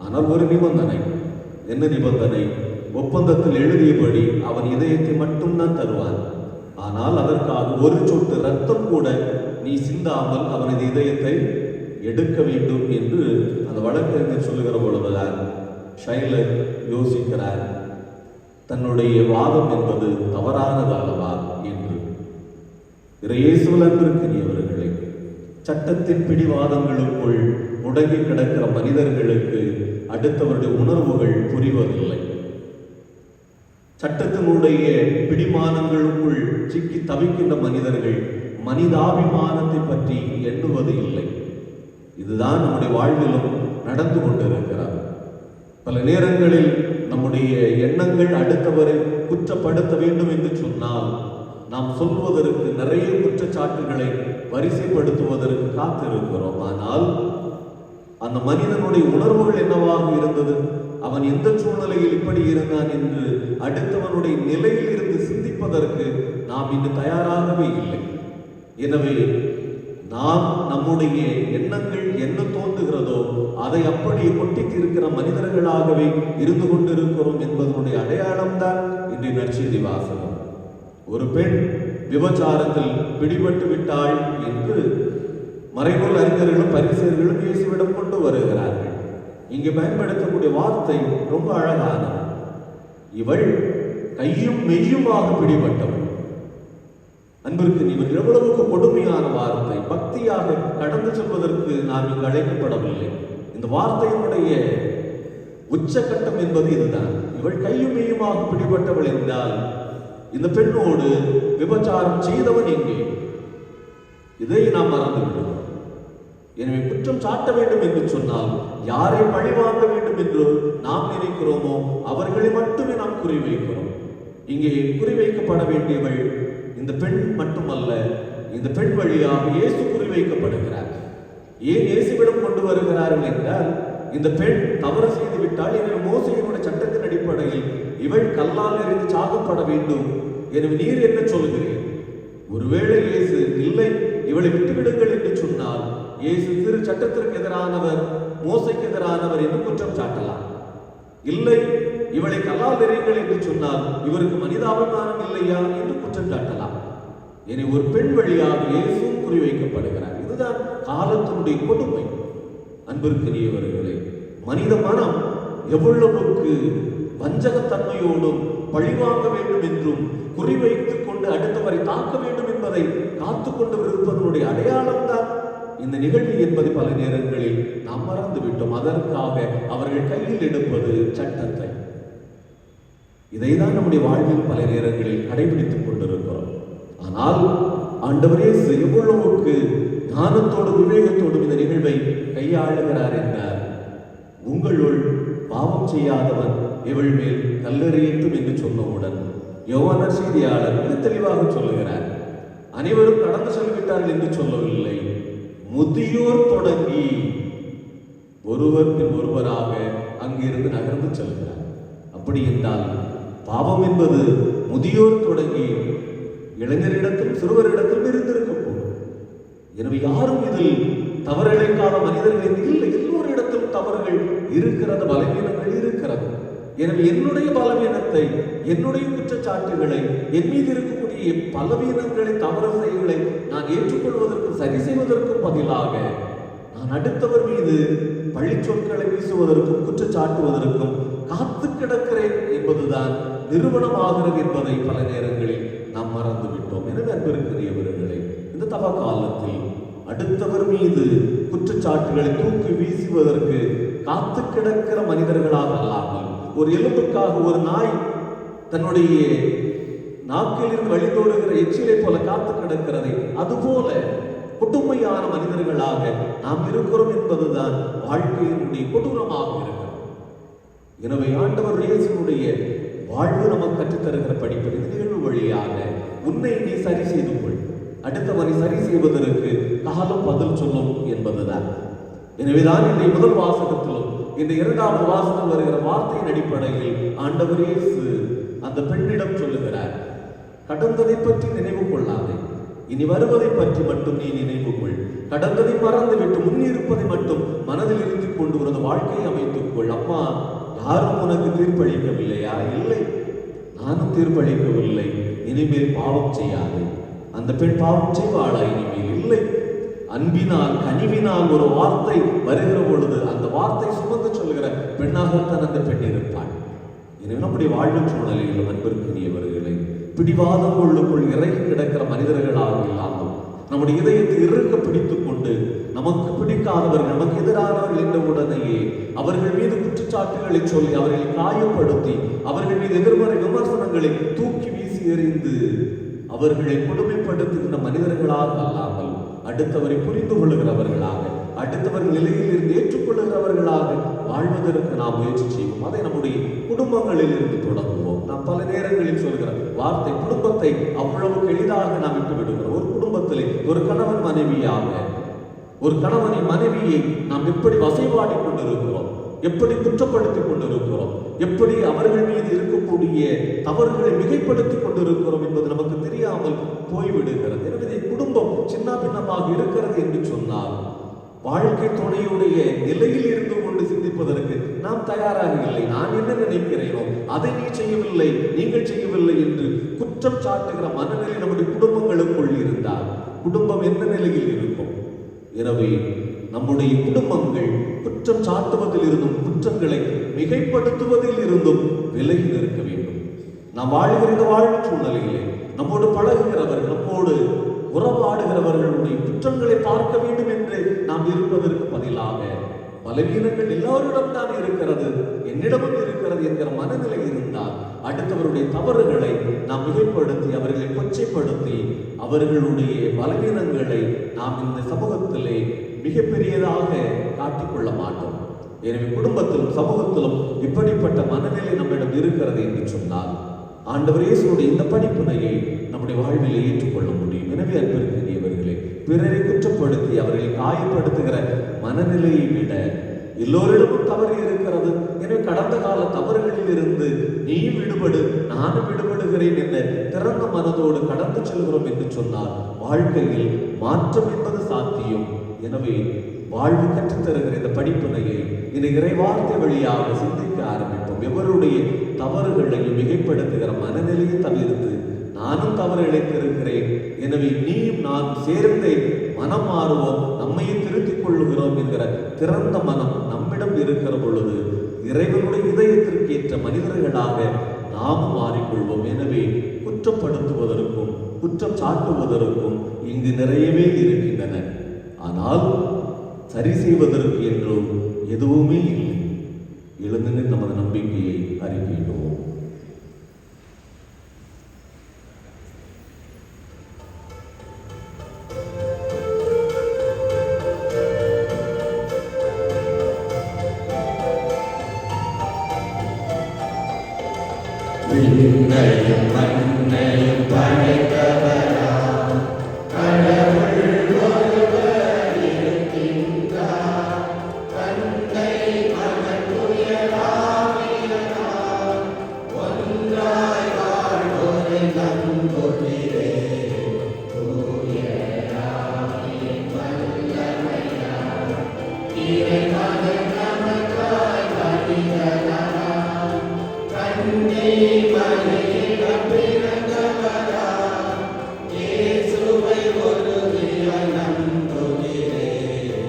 ஆனால் ஒரு நிபந்தனை. என்ன நிபந்தனை? ஒப்பந்தத்தில் எழுதியபடி அவன் இதயத்தை மட்டும்தான் தருவான். ஆனால் அதற்காக ஒரு சொட்டு ரத்தம் கூட நீ சிந்தாமல் அவனது இதயத்தை எடுக்க வேண்டும் என்று அந்த வழக்கறிஞர் சொல்லுகிற பொழுதுதான் ஷைலக் யோசிக்கிறார், தன்னுடைய வாதம் என்பது தவறானது அல்லவா என்று. இயேசுவில் அன்பிற்குரியவர்களே, சட்டத்தின் பிடிவாதங்களுக்குள் முடங்கி கிடக்கிற மனிதர்களுக்கு அடுத்தவருடைய உணர்வுகள் புரிவதில்லை. சட்டத்தினுடைய பிடிமானங்களுக்குள் சிக்கி தவிக்கின்ற மனிதர்கள் மனிதாபிமானத்தை பற்றி எண்ணுவது இல்லை. இதுதான் நம்முடைய வாழ்விலும் நடந்து கொண்டிருக்கிறது. பல நேரங்களில் நம்முடைய எண்ணங்கள் அடுத்தவரை குற்றப்படுத்த வேண்டும் என்று சொன்னால் நாம் சொல்வதற்கு நிறைய குற்றச்சாட்டுகளை வரிசைப்படுத்துவதற்கு காத்திருக்கிறோம். ஆனால் அந்த மனிதனுடைய உணர்வுகள் என்னவாக இருந்தது, அவன் எந்த சூழ்நிலையில் இப்படி இருந்தான் என்று அடுத்தவனுடைய நிலையில் இருந்து சிந்திப்பதற்கு நாம் இன்று தயாராகவே இல்லை. எனவே நாம் நம்முடைய எண்ணங்கள் என்ன தோன்றுகிறதோ அதை அப்படி கொட்டி தீர்க்கிற மனிதர்களாகவே இருந்து கொண்டிருக்கிறோம் என்பதனுடைய அடையாளம் தான் இன்றைய நற்செய்தி வாசகம். ஒரு பெண் விபச்சாரத்தில் பிடிபட்டு விட்டாள் என்று மறைநூல் அறிஞர்களும் பரிசேயர்களும் இயேசுவிடம் கொண்டு வருகிறார்கள். இங்கே பயன்படுத்தக்கூடிய வார்த்தை ரொம்ப அழகானது. இவள் கையும் மெய்யுமாக பிடிபட்டவள். அன்பிற்கு இவர் எவ்வளவுக்கு கொடுமையான வார்த்தை. பக்தியாக கடந்து செல்வதற்கு நாம் இங்கு அழைக்கப்படவில்லை. இந்த வார்த்தையினுடைய உச்சகட்டம் என்பது இதுதான். இவள் கையும் மெய்யுமாக பிடிபட்டவள் என்றால் இந்த பெண்ணோடு விபச்சாரம் செய்தவன் எங்கே? இதை நாம் மறந்துவிடுவோம். எனவே குற்றம் சாட்ட வேண்டும் என்று சொன்னால் யாரை பழிவாங்க வேண்டும் என்று நாம் நினைக்கிறோமோ அவர்களை மட்டுமே நாம் குறிவைக்கிறோம். இங்கே குறிவைக்கப்பட வேண்டியவள் இந்த பெண் மட்டுமல்ல, இந்த பெண் வழியாக இயேசு குறிவைக்கப்படுகிறார். ஏன் இயேசுவிடம் கொண்டு வருகிறார்கள் என்றால், இந்த பெண் தவறு செய்து விட்டால் எனவே மோசேயினுடைய சட்டத்தின் அடிப்படையில் இவள் கல்லால் எறிந்து சாகப்பட வேண்டும். எனவே நீர் என்ன சொல்கிறீர்? ஒருவேளை இயேசு இல்லை இவளை விட்டுவிடுங்கள் என்று சொன்னால் இயேசு திரு சட்டத்திற்கு எதிரானவர், மோசைக்கு எதிரானவர் என்று குற்றம் சாட்டலாம். இல்லை இவளை கல்லால் எறியுங்கள் என்று சொன்னால் இவருக்கு மனிதாபிமானம் இல்லையா என்று குற்றம் சாட்டலாம். எனவே ஒரு பெண் வழியாக இயேசுவும் குறிவைக்கப்படுகிறார். இதுதான் காலத்தினுடைய கொடுமை. அன்பிற்குரியவர்களே, மனித மனம் எவ்வளவுக்கு வஞ்சகத்தன்மையோடும் பழிவாங்க வேண்டும் என்றும் குறிவைத்துக் கொண்டு அடுத்தவரை தாக்க வேண்டும் என்பதை காத்துக்கொண்டு இருப்பதனுடைய அடையாளம் தான் இந்த நிகழ்வு என்பதை பல நேரங்களில் நாம் மறந்துவிட்டோம். அதற்காக அவர்கள் கையில் எடுப்பது சட்டத்தை. இதைதான் நம்முடைய வாழ்வில் பல நேரங்களில் கடைபிடித்துக் கொண்டிருக்கிறோம். ஆனால் ஆண்டவர் இயேசு எவ்வளவுக்கு ஞானத்தோடும் விவேகத்தோடும் இந்த நிகழ்வை கையாளுகிறார் என்றார். உங்களுள் பாவம் செய்யாதவன் இவள் மேல் கல்லெறியட்டும் என்று சொன்னவுடன் யோவான் செய்தியாளர் மிக தெளிவாக சொல்லுகிறார். அனைவரும் கடந்து செல்விட்டார்கள் என்று சொல்லவில்லை, முதியோர் தொடங்கி ஒருவர் பின் ஒருவராக அங்கிருந்து நகர்ந்து செல்கிறார். அப்படி என்றால் பாவம் என்பது முதியோர் தொடங்கி இளைஞரிடத்தில் சிறுவரிடத்தில் இருந்திருக்கக்கூடும். எனவே யாரும் இதில் தவறிழைக்காத மனிதர்கள் இல்லை. எல்லோரிடத்திலும் தவறுகள் இருக்கிறது, பலவீனங்கள் இருக்கிறது. எனவே என்னுடைய பலவீனத்தை, என்னுடைய குற்றச்சாட்டுகளை, என் மீது இருக்கக்கூடிய பலவீனங்களை, தவறு செய்களை நான் ஏற்றுக்கொள்வதற்கு, சரி செய்வதற்கும் பதிலாக நான் அடுத்தவர் மீது பழி சொற்களை வீசுவதற்கும் குற்றச்சாட்டுவதற்கும் காத்து கிடக்கிறேன் என்பதுதான் நிறுவனமாகிறது என்பதை பல நேரங்களில் நாம் மறந்து விட்டோம். எனவே அன்பிற்குரியவர்களே, இந்த தவ காலத்தில் அடுத்தவர் மீது குற்றச்சாட்டுகளை தூக்கி வீசுவதற்கு காத்து கிடக்கிற மனிதர்களாக அல்லாமல், ஒரு எலும்புக்காக ஒரு நாய் தன்னுடைய நாக்கில் இருந்து வழிதோடுகிற எச்சிலை போல காத்து கிடக்கிறதை அதுபோல கொடுமையான மனிதர்களாக நாம் இருக்கிறோம் என்பதுதான் வாழ்க்கையினுடைய கொடூரமாக இருக்கிறது. எனவே ஆண்டவர் இயேசுவுடைய வாழ்வு நமக்கு கற்றுத்தருகிற படிப்பு இந்த நிகழ்வு வழியாக உன்னை நீ சரி செய்து கொள், அடுத்தவனை சரி செய்வதற்கு காலம் பதில் சொல்லும் என்பதுதான். எனவேதான் இந்த முதல் வாசகத்திலும் இந்த இரண்டாவது வாசகம் வருகிற வார்த்தையின் அடிப்படையில் ஆண்டவர் இயேசு அந்த பெண்ணிடம் சொல்லுகிறார், கடந்ததை பற்றி நினைவு கொள்ளாதே, இனி வருவதை பற்றி மட்டும் நீ நினைவு கொள். கடந்ததை மறந்துவிட்டு முன்னிருப்பதை மட்டும் மனதில் இருந்து கொண்டு ஒரு வாழ்க்கையை அமைத்துக் கொள். அம்மா, யாரும் உனக்கு தீர்ப்பளிக்கவில்லையா? இல்லை, நானும் தீர்ப்பளிக்கவில்லை. இனிமேல் பாவம் செய்யாது. அந்த பெண் பாவம் செய்வாளா இனிமேல்? இல்லை. அன்பினால், கனிவினால் ஒரு வார்த்தை வருகிற பொழுது அந்த வார்த்தை சுமந்து சொல்கிற பெண்ணாகத்தான் அந்த பெண் இருப்பாள். எனவே நம்முடைய வாழ்வு சூழ்நிலையில் அன்பிற்குரியவர்களை பிடிவாதம் உள்ளுக்குள் இறங்கி கிடக்கிற மனிதர்களாக இல்லாமல் நம்முடைய இதயத்தை இறுக்க பிடித்துக் கொண்டு நமக்கு பிடிக்காதவர்கள், நமக்கு எதிரானவர்கள் என்ற உடனேயே அவர்கள் மீது குற்றச்சாட்டுகளை சொல்லி அவர்களை காயப்படுத்தி அவர்கள் மீது எதிர்மறை விமர்சனங்களை தூக்கி வீசி எறிந்து அவர்களை கொடுமைப்படுத்துகின்ற மனிதர்களாக அல்லாமல் அடுத்தவரை புரிந்து கொள்ளுகிறவர்களாக, அடுத்தவர்கள் நிலையில் இருந்து ஏற்றுக்கொள்ளுகிறவர்களாக வாழ்வதற்கு நாம் முயற்சி செய்வோம். அதை நம்முடைய குடும்பங்களில் இருந்து தொடங்குவோம். நாம் பல நேரங்களில் சொல்கிற வார்த்தை குடும்பத்தை அவ்வளவு எளிதாக நாம் விட்டு விடுகிறோம். ஒரு குடும்பத்திலே ஒரு கணவன் மனைவியாக, ஒரு கணவனின் மனைவியை நாம் எப்படி வசைபாடி கொண்டிருக்கிறோம், எப்படி குற்றப்படுத்திக் கொண்டிருக்கிறோம், எப்படி அவர்கள் மீது இருக்கக்கூடிய தவறுகளை மிகைப்படுத்திக் கொண்டிருக்கிறோம் என்பது நமக்கு தெரியாமல் போய்விடுகிறது. எனவே குடும்பம் சின்ன பின்னமாக இருக்கிறது என்று சொன்னால் வாழ்க்கை துணையுடைய நிலையில் இருந்து கொண்டு சிந்திப்பதற்கு நாம் தயாராக இல்லை. நான் என்ன நினைக்கிறேனோ அதை நீ செய்யவில்லை, நீங்கள் செய்யவில்லை என்று குற்றம் சாட்டுகிற மனநிலை நம்முடைய குடும்பங்களுக்குள் இருந்தால் குடும்பம் எந்த நிலையில் இருக்கும்? எனவே நம்முடைய குடும்பங்கள் குற்றம் சாட்டுவதில் இருந்தும் குற்றங்களை மிகைப்படுத்துவதில் இருந்தும் விலகி நிற்க வேண்டும். நாம் வாழ்கிற இந்த வாழ்வு சூழ்நிலையிலே நம்மோடு பழகுகிறவர்கள், நம்மோடு உறவாடுகிறவர்களுடைய குற்றங்களை பார்க்க வேண்டும் என்று நாம் இருப்பதற்கு பதிலாக பலவீனங்கள் எல்லாரிடம் தான் இருக்கிறது, என்னிடமும் இருக்கிறது என்கிற மனநிலை இருந்தால் அடுத்தவருடைய தவறுகளை நாம் மிகைப்படுத்தி அவர்களை கொச்சைப்படுத்தி அவர்களுடைய பலவீனங்களை நாம் இந்த சமூகத்திலே மிகப்பெரியதாக காட்டிக்கொள்ள மாட்டோம். எனவே குடும்பத்திலும் சமூகத்திலும் இப்படிப்பட்ட மனநிலை நம்மிடம் இருக்கிறது என்று சொன்னால் ஆண்டவர் இயேசுவுடைய இந்த படிப்பினையை நம்முடைய வாழ்விலே ஏற்றுக்கொள்ள முடியும். எனவே அன்பிற்குரியவர்களே, பிறரை குற்றப்படுத்தி அவர்களை காயப்படுத்துகிற மனநிலையை விட எல்லோரிடமும் தவறு இருக்கிறது, எனவே கடந்த கால தவறுகளில் இருந்து நீயும் விடுபடு நானும் விடுபடுகிறேன் என்ற திறந்த மனதோடு கடந்து செல்கிறோம் என்று சொன்னால் வாழ்க்கையில் மாற்றம் என்பது சாத்தியம். எனவே வாழ்வு கற்றுத்தருகிற இந்த படிப்பினையை இந்த இறைவார்த்தை வழியாக சிந்திக்க ஆரம்பிப்போம். எவருடைய தவறுகளையும் மிகைப்படுத்துகிற மனநிலையை தவிர்த்து நானும் தவறு இழைத்திருக்கிறேன், எனவே நீயும் நான் சேர்ந்தே மனம் மாறுவோம், நம்மையும் திருத்திக் கொள்ளுகிறோம் என்கிற திறந்த மனம் நம்மிடம் இருக்கிற பொழுது இறைவனுடைய இதயத்திற்கு ஏற்ற மனிதர்களாக நாமும் மாறிக்கொள்வோம். எனவே குற்றப்படுத்துவதற்கும் குற்றம் சாட்டுவதற்கும் இங்கு நிறையவே இருக்கின்றன. ஆனால் சரி செய்வதற்கு என்றும் எதுவுமே இல்லை. எழுந்து நமது நம்பிக்கையை அறிக்கையிடுவோம்.
விண்ணையும் மண்ணையும் படைத்தவராம் கடவுள் ஒருவர் இருக்கின்றார். தந்தை மகன் தூய ஆவியார் ஒன்றாய் வாழ்வோரை நம்புகிறேன். தூய ஆவியின் வல்லமையால் இறைமகன் நமக்காய் மனிதனானார். கண்ணை மலையிடம் பிறந்தவராம் இயேசுவை ஒருவியாய் நம்புகிறேன்.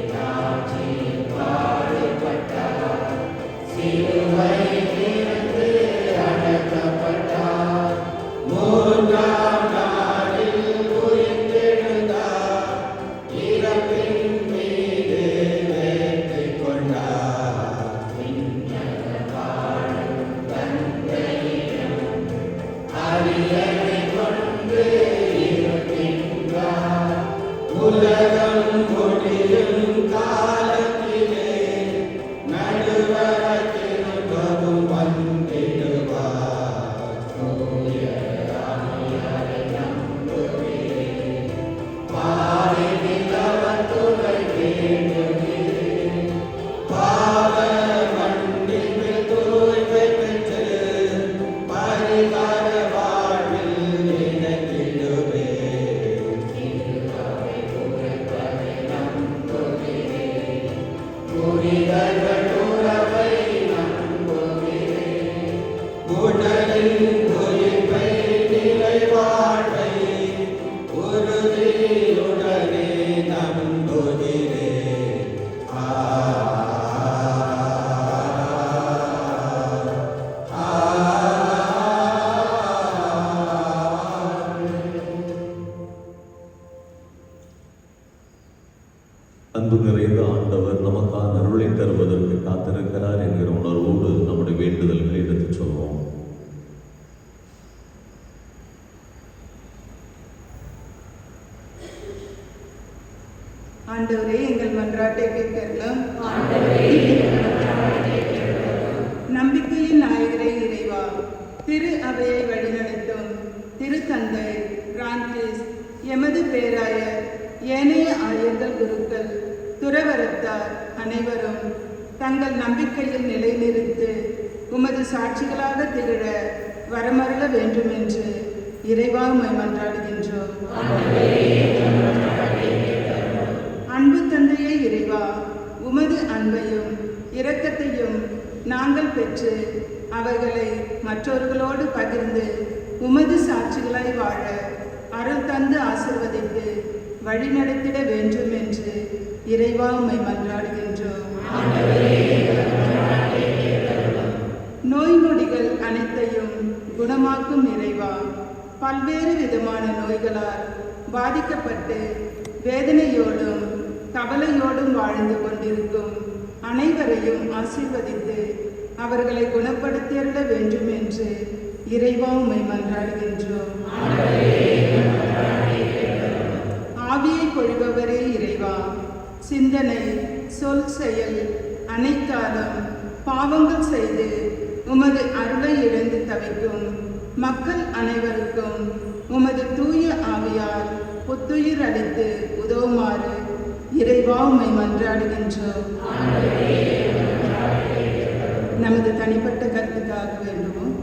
நாட்டில் பாடுபட்டார், சிலுவையிலிருந்து அடக்கப்பட்டார், மூன்றாம் நாளில் உயிர்த்தெழுந்தார், இறப்பின் மீது வெற்றி கொண்டார். உலகம் முடியும் காலத்திலே நடுவராய் திரும்பவும் வந்திடுவார். தூய ஆவியாரை நம்புகிறேன். பாரினில் அவர் துணை வேண்டுகிறேன். பாவ மன்னிப்பில் தூய்மை பெற்று பரிகார வாழ்வில் இணைந்திடுவேன். புனிதர்கள் உறவை நம்புகிறேன். உடலின் உயிர்ப்பை நிலை வாழ்வை உறுதியுடனே நம்புகிறேன்.
அன்பு நிறைந்த ஆண்டவர் நமக்கான அருளை தருவதற்கு காத்திருக்கிறார் என்கிற உணர்வோடு நம்முடைய வேண்டுதல்களை எடுத்துச் சொல்வோம்.
ஆண்டவரே, எங்கள் மன்றாட்டை கேட்கலாம். நம்பிக்கையின் நாயகரே இறைவா, திரு அவையை வழிநடத்தும் திரு தந்தை பிரான்சிஸ், எமது பேராயர், ஏனைய ஆயர்கள், குருக்கள், துறவரத்தார் அனைவரும் தங்கள் நம்பிக்கையில் நிலைநிறுத்து உமது சாட்சிகளாக திகழ வரமருள வேண்டும் என்று இறைவா உம்மை மன்றாடுகின்றோம். அன்பு தந்தையே இறைவா, உமது அன்பையும் இரக்கத்தையும் நாங்கள் பெற்று அவர்களை மற்றவர்களோடு பகிர்ந்து உமது சாட்சிகளாய் வாழ அருள் தந்து ஆசிர்வதித்து வழிநடத்திட வேண்டும் என்று இறைவா உம்மை மன்றாடுகின்றோம். நோய் நொடிகள் அனைத்தையும் குணமாக்கும் இறைவா, பல்வேறு விதமான நோய்களால் பாதிக்கப்பட்டு வேதனையோடும் கவலையோடும் வாழ்ந்து கொண்டிருக்கும் அனைவரையும் ஆசீர்வதித்து அவர்களை குணப்படுத்திட வேண்டும் என்று இறைவா உம்மை மன்றாடுகின்றோம். ஆவியை பொழிபவரே இறைவா, சிந்தனை சொல் செயல் அனைத்தாலும் பாவங்கள் செய்து உமது அருளை இழந்து தவிக்கும் மக்கள் அனைவருக்கும் உமது தூய ஆவியால் புத்துயிர் அளித்து உதவுமாறு இறைவா உம்மை மன்றாடுகின்றோம். நமது தனிப்பட்ட கருத்துக்காக வேண்டுவோம்.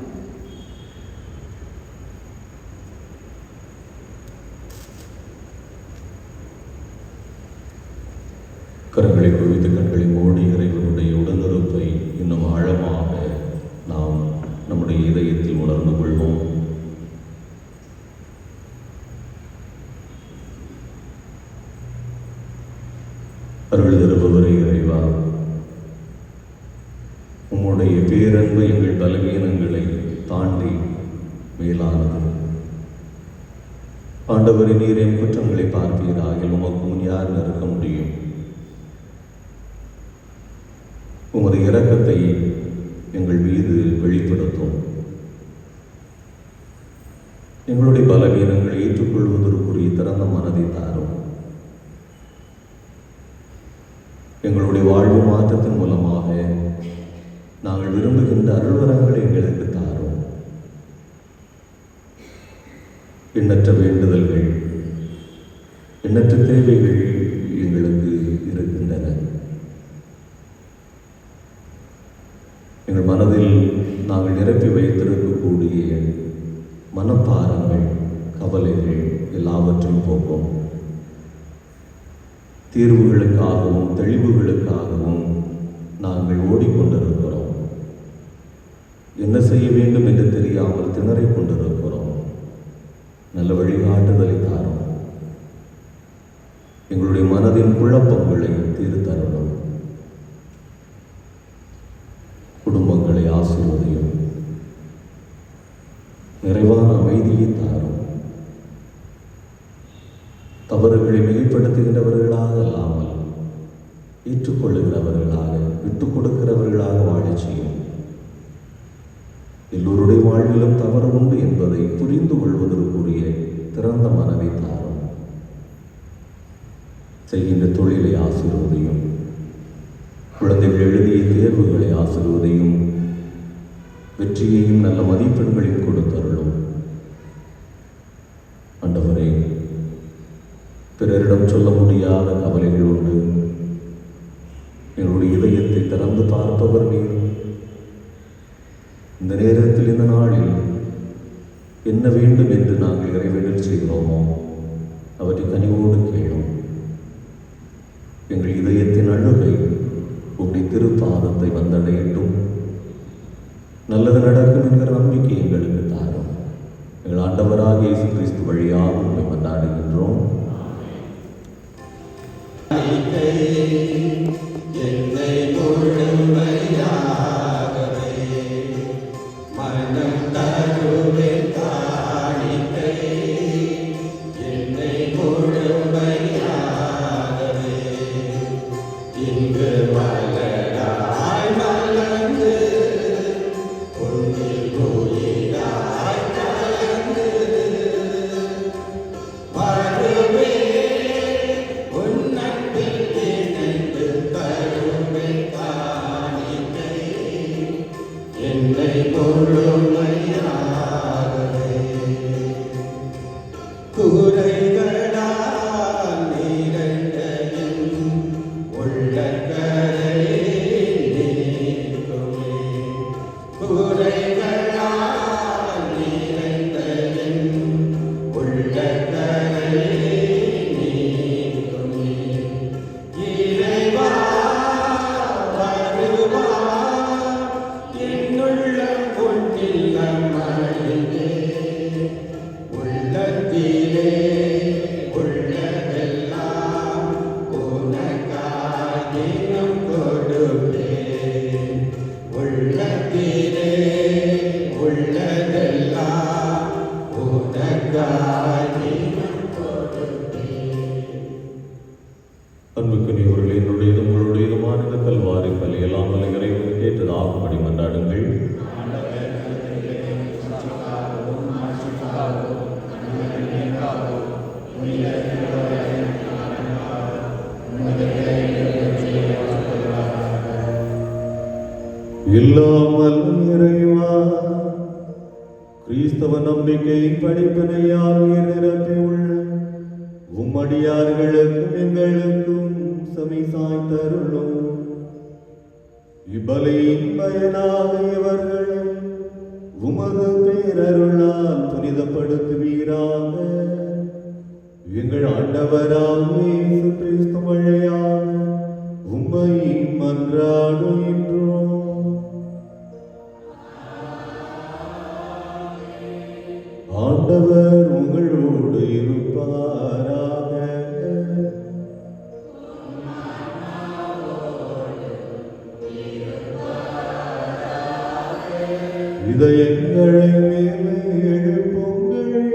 கரங்களை குவித்து கண்களை மூடி இறைவனுடைய உடனிருப்பை இன்னும் ஆழமாக நாம் நம்முடைய இதயத்தில் உணர்ந்து கொள்வோம். அருள் தருபவரே இறைவா, உம்முடைய பேரன்பு எங்கள் பலவீனங்களை தாண்டி மேலானது. ஆண்டவரின் நீரின் குற்றங்களை பார்ப்பீராக உமக்கு முன் யார் நிற்க முடியும்? உமது இரக்கத்தை எங்கள் மீது வெளிப்படுத்தும். எங்களுடைய பலவீனங்களை ஏற்றுக்கொள்வதற்குரிய திறந்த மனதை தாரும். எங்களுடைய வாழ்வு மாற்றத்தின் மூலமாக நாங்கள் விரும்புகின்ற அருள்வரங்களை எங்களுக்கு தாரும். எண்ணற்ற வேண்டுதல்கள், எண்ணற்ற தேவைகள் எங்களுக்கு இருக்கின்றன. எங்கள் மனதில் நாங்கள் நிரப்பி வைத்திருக்கக்கூடிய மனப்பாரங்கள், கவலைகள் எல்லாவற்றையும் போக்கும். தீர்வுகளுக்காகவும் தெளிவுகளுக்காகவும் நாங்கள் ஓடிக்கொண்டிருக்கிறோம். என்ன செய்ய வேண்டும் என்று தெரியாமல் திணறிக் கொண்டிருக்கிறோம். நல்ல வழிகாட்டுதலை தாரும். எங்களுடைய மனதின் குழப்பங்களை தீர்த்தரணும். குடும்பங்களை ஆசீர்வதியும். நிறைவான அமைதியை தாரும். தவறுகளை மிகைப்படுத்துகின்றவர்களாக அல்லாமல் ஏற்றுக்கொள்ளுகிறவர்களாக, விட்டுக் கொடுக்கிறவர்களாக வாழச் செய்யும். எல்லோருடைய வாழ்விலும் தவறு உண்டு என்பதை புரிந்து கொள்வதற்குரிய திறந்த மனதை தாரும். செய்கின்ற தொழிலை ஆசீர்வதியும். குழந்தைகள் எழுதிய தேர்வுகளை ஆசீர்வதியும். வெற்றியையும் நல்ல மதிப்பெண்களையும் கொடுத்தருளும். ஆண்டவரே, பிறரிடம் சொல்ல முடியாத கவலைகள் உண்டு. எங்களுடைய இதயத்தை திறந்து பார்ப்பவர் நீர். இந்த நேரத்தில், இந்த நாளில் என்ன வேண்டும் என்று நாங்கள் இறைவேண்டல் செய்கிறோமோ அவற்றை கனிவோடு கேளும். எங்கள் இதயத்தின் அழுகை உம்முடைய திருப்பாதத்தை வந்தடையட்டும். நல்லது நடக்கும் என்கிற நம்பிக்கை எங்களுக்கு தாரும். எங்கள் ஆண்டவராகிய இயேசு கிறிஸ்து வழியாக உம்மை கொண்டாடுகின்றோம்.
என்னை முழுமையாகவே மனம் தருவேன் காணிக்கை. என்னை முழுமையாகவே இங்கு மலராய் மலர்ந்து உன்னில் உயிராய் கலந்து வருவே உன் அன்பில் இணைந்து தருவே.
இல்லாமல் இறைவா கிறிஸ்தவ நம்பிக்கையின் படிப்பினையால் நிரப்பியுள்ள உம்மடியார்களுக்கும் எங்களுக்கும் செவி சாய்த்தருளும். இப்பலியின் பயனாக இவர்களை உமது பேரருளால் புனிதப்படுத்துவீராக. எங்கள் ஆண்டவராகிய இயேசு கிறிஸ்து வழியாக உம்மை மன்றாடுகின்றோம். ஆண்டவர் உங்களோடு இருப்பாராக. இதயங்களை மேலே எழுப்புங்கள்.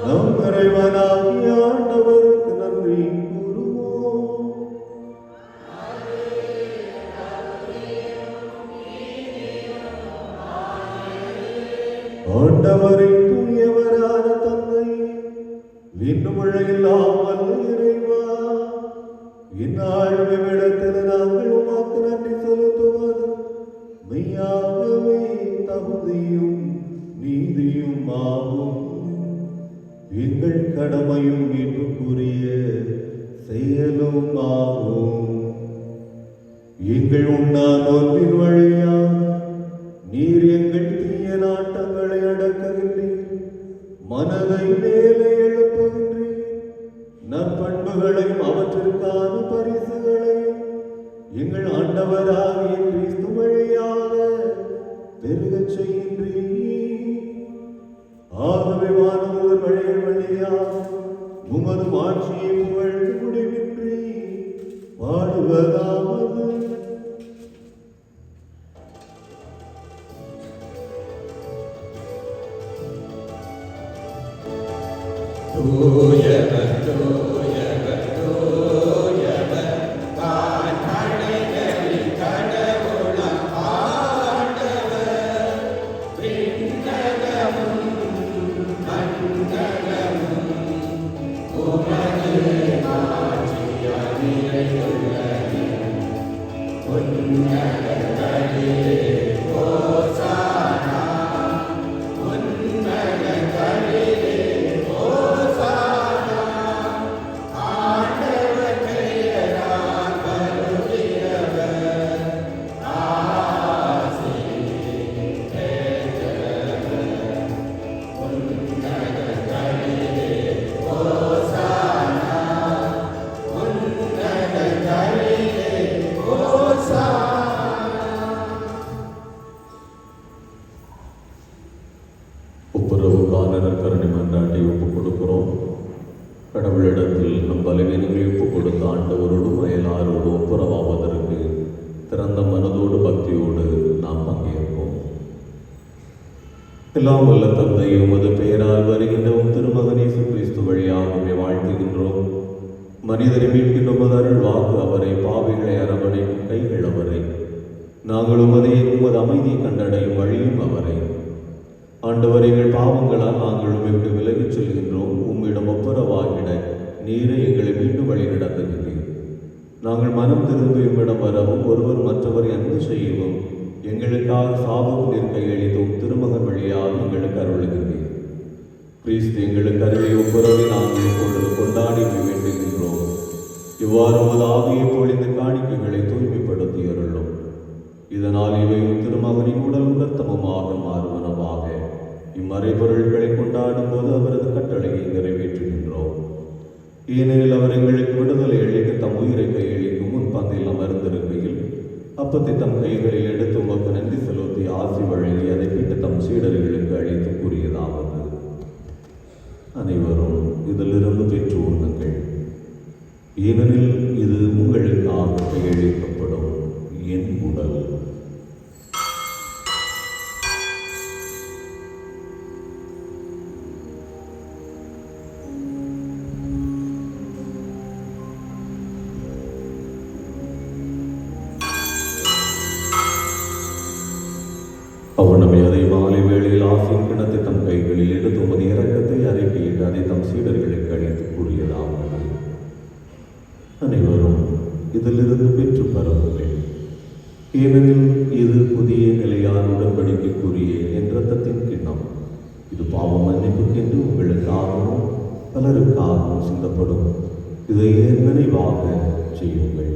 நம் இறைவனாகிய ஆண்டவருக்கு நன்றி கூறுவோம். ஆண்டவரின் தூயவரான தந்தை, விண்ணுமிழையில்லாமல் இறைவா, இந்நாளும் இவ்விடத்தில் நாங்கள் உமக்கு நன்றி செலுத்துவது மெய்யாகவே தகுதியும் நீதியும் ஆகும். எங்கள் கடமையும் மீட்புக்குரிய செயலும் ஆகும். எங்கள் உண்ணா நோன்பின் வழியாக நீர் எங்கள் தீய நாட்டங்களை அடக்குகின்றீர், மனதை மேலே எழுப்புகின்றீர், நற்பண்புகளையும் அவற்றிற்கான பரிசுகளையும் எங்கள் ஆண்டவராகிய கிறிஸ்து வழியாக பெருகச் செய்கின்றீர். ஆகவே வானதூதர் வழிகள் வழியாக உமது ஆட்சியை புகழ்ந்து முடிவின்றி பாடுவதாவது.
தூயவர் தூயவர் தூயவர் தான் படைகளின் கடவுளாம் ஆண்டவர். விண்ணகமும் மண்ணகமும் உமது ஆட்சியால் நிறைந்துள்ளது. உன்னதங்களிலே ஓசானா, உன்னதங்களிலே ஓசானா, ஆண்டவர் பெயரால் வருகிறவர் ஆசி பெற்றவர். உன்னதங்களிலே ஓசானா, உன்னதங்களிலே ஓசானா.
ஒப்புரவுக்கான நற்கருணை மன்றாட்டை ஒப்புக் கொடுக்கிறோம். கடவுளிடத்தில் நம் பலவீனங்களை ஒப்புக் கொடுத்த ஆண்டவரோடும் அயலாரோடு ஒப்புரவாவதற்கு திறந்த மனதோடு பக்தியோடு நாம் பங்கேற்போம். எல்லாம் வல்ல தந்தை, உமது பெயரால் வருகின்ற உம் திருமகன் இயேசு கிறிஸ்து வழியாக உம்மை வாழ்த்துகின்றோம். மனிதரை மீட்கின்ற உமது அருள் வாக்கு அவரை, பாவிகளை அரவணைக்கும் கைகள் அவரை, நாங்கள் உமது அமைதியை கண்டடையும் வழியும் அவரை. ஆண்டவர், எங்கள் பாவங்களால் நாங்கள் உம்மை விட்டு விலகிச் செல்கின்றோம். உம்மிடம் ஒப்புரவாகிட நீரே எங்களை மீண்டும் வழி நடத்துகின்றீர். நாங்கள் மனம் திரும்பி உம்மிடம் வரவும் ஒருவர் மற்றவரை அன்பு செய்யவும் எங்களுக்காக சாவுக்கு நீர் கையளித்தும் திருமகன் வழியாக எங்களுக்கு அருளுகின்றீர். கிறிஸ்து எங்களுக்கு அருளிய ஒப்புரவை நாங்கள் இப்பொழுது கொண்டாடி வேண்டுகின்றோம். இவ்வாறு உமது ஆவியை பொழிந்து காணிக்கைகளை தூய்மைப்படுத்தி அருளும். இதனால் இவையும் திருமகனின் உடலும் இரத்தமுமாக மாறுவனவாக. இம்மறைபொருள்களை கொண்டாடும் போது அவரது கட்டளையை நிறைவேற்றுகின்றோம். ஏனெனில் அவர் எங்களுக்கு விடுதலை அளிக்க தம் உயிரை கையளிக்கும் முன் பந்தில் அமர்ந்திருக்கையில் அப்பத்தை தம் கைகளில் எடுத்து உமக்கு நன்றி செலுத்தி ஆசி வழங்கி அதை பிட்டு தம் சீடர்களுக்கு அளித்து கூறியதாவது: அனைவரும் இதிலிருந்து பெற்று உண்ணுங்கள், ஏனெனில் இது உங்களுக்காக கையளிக்கப்படும் என் உடல். அவ்வளவு அதை மாலை வேளையில் ஆசியின் கிணத்தை தம் கைகளில் எடுத்து உமது இரக்கத்தை அறிக்கையிட்டு அதை தம் சீடர்களுக்கு அளித்து கூறியதாவது: அனைவரும் இதிலிருந்து பெற்று பரவுங்கள். ஏனெனில் இது புதிய நிலையான உடன்படிக்கைக்குரிய என் இரத்தத்தின் கிண்ணம். இது பாவ மன்னிப்புக்கென்று உங்களுக்காகவும் பலருக்காகவும் சிந்தப்படும். இதை என் நினைவாக செய்யுங்கள்.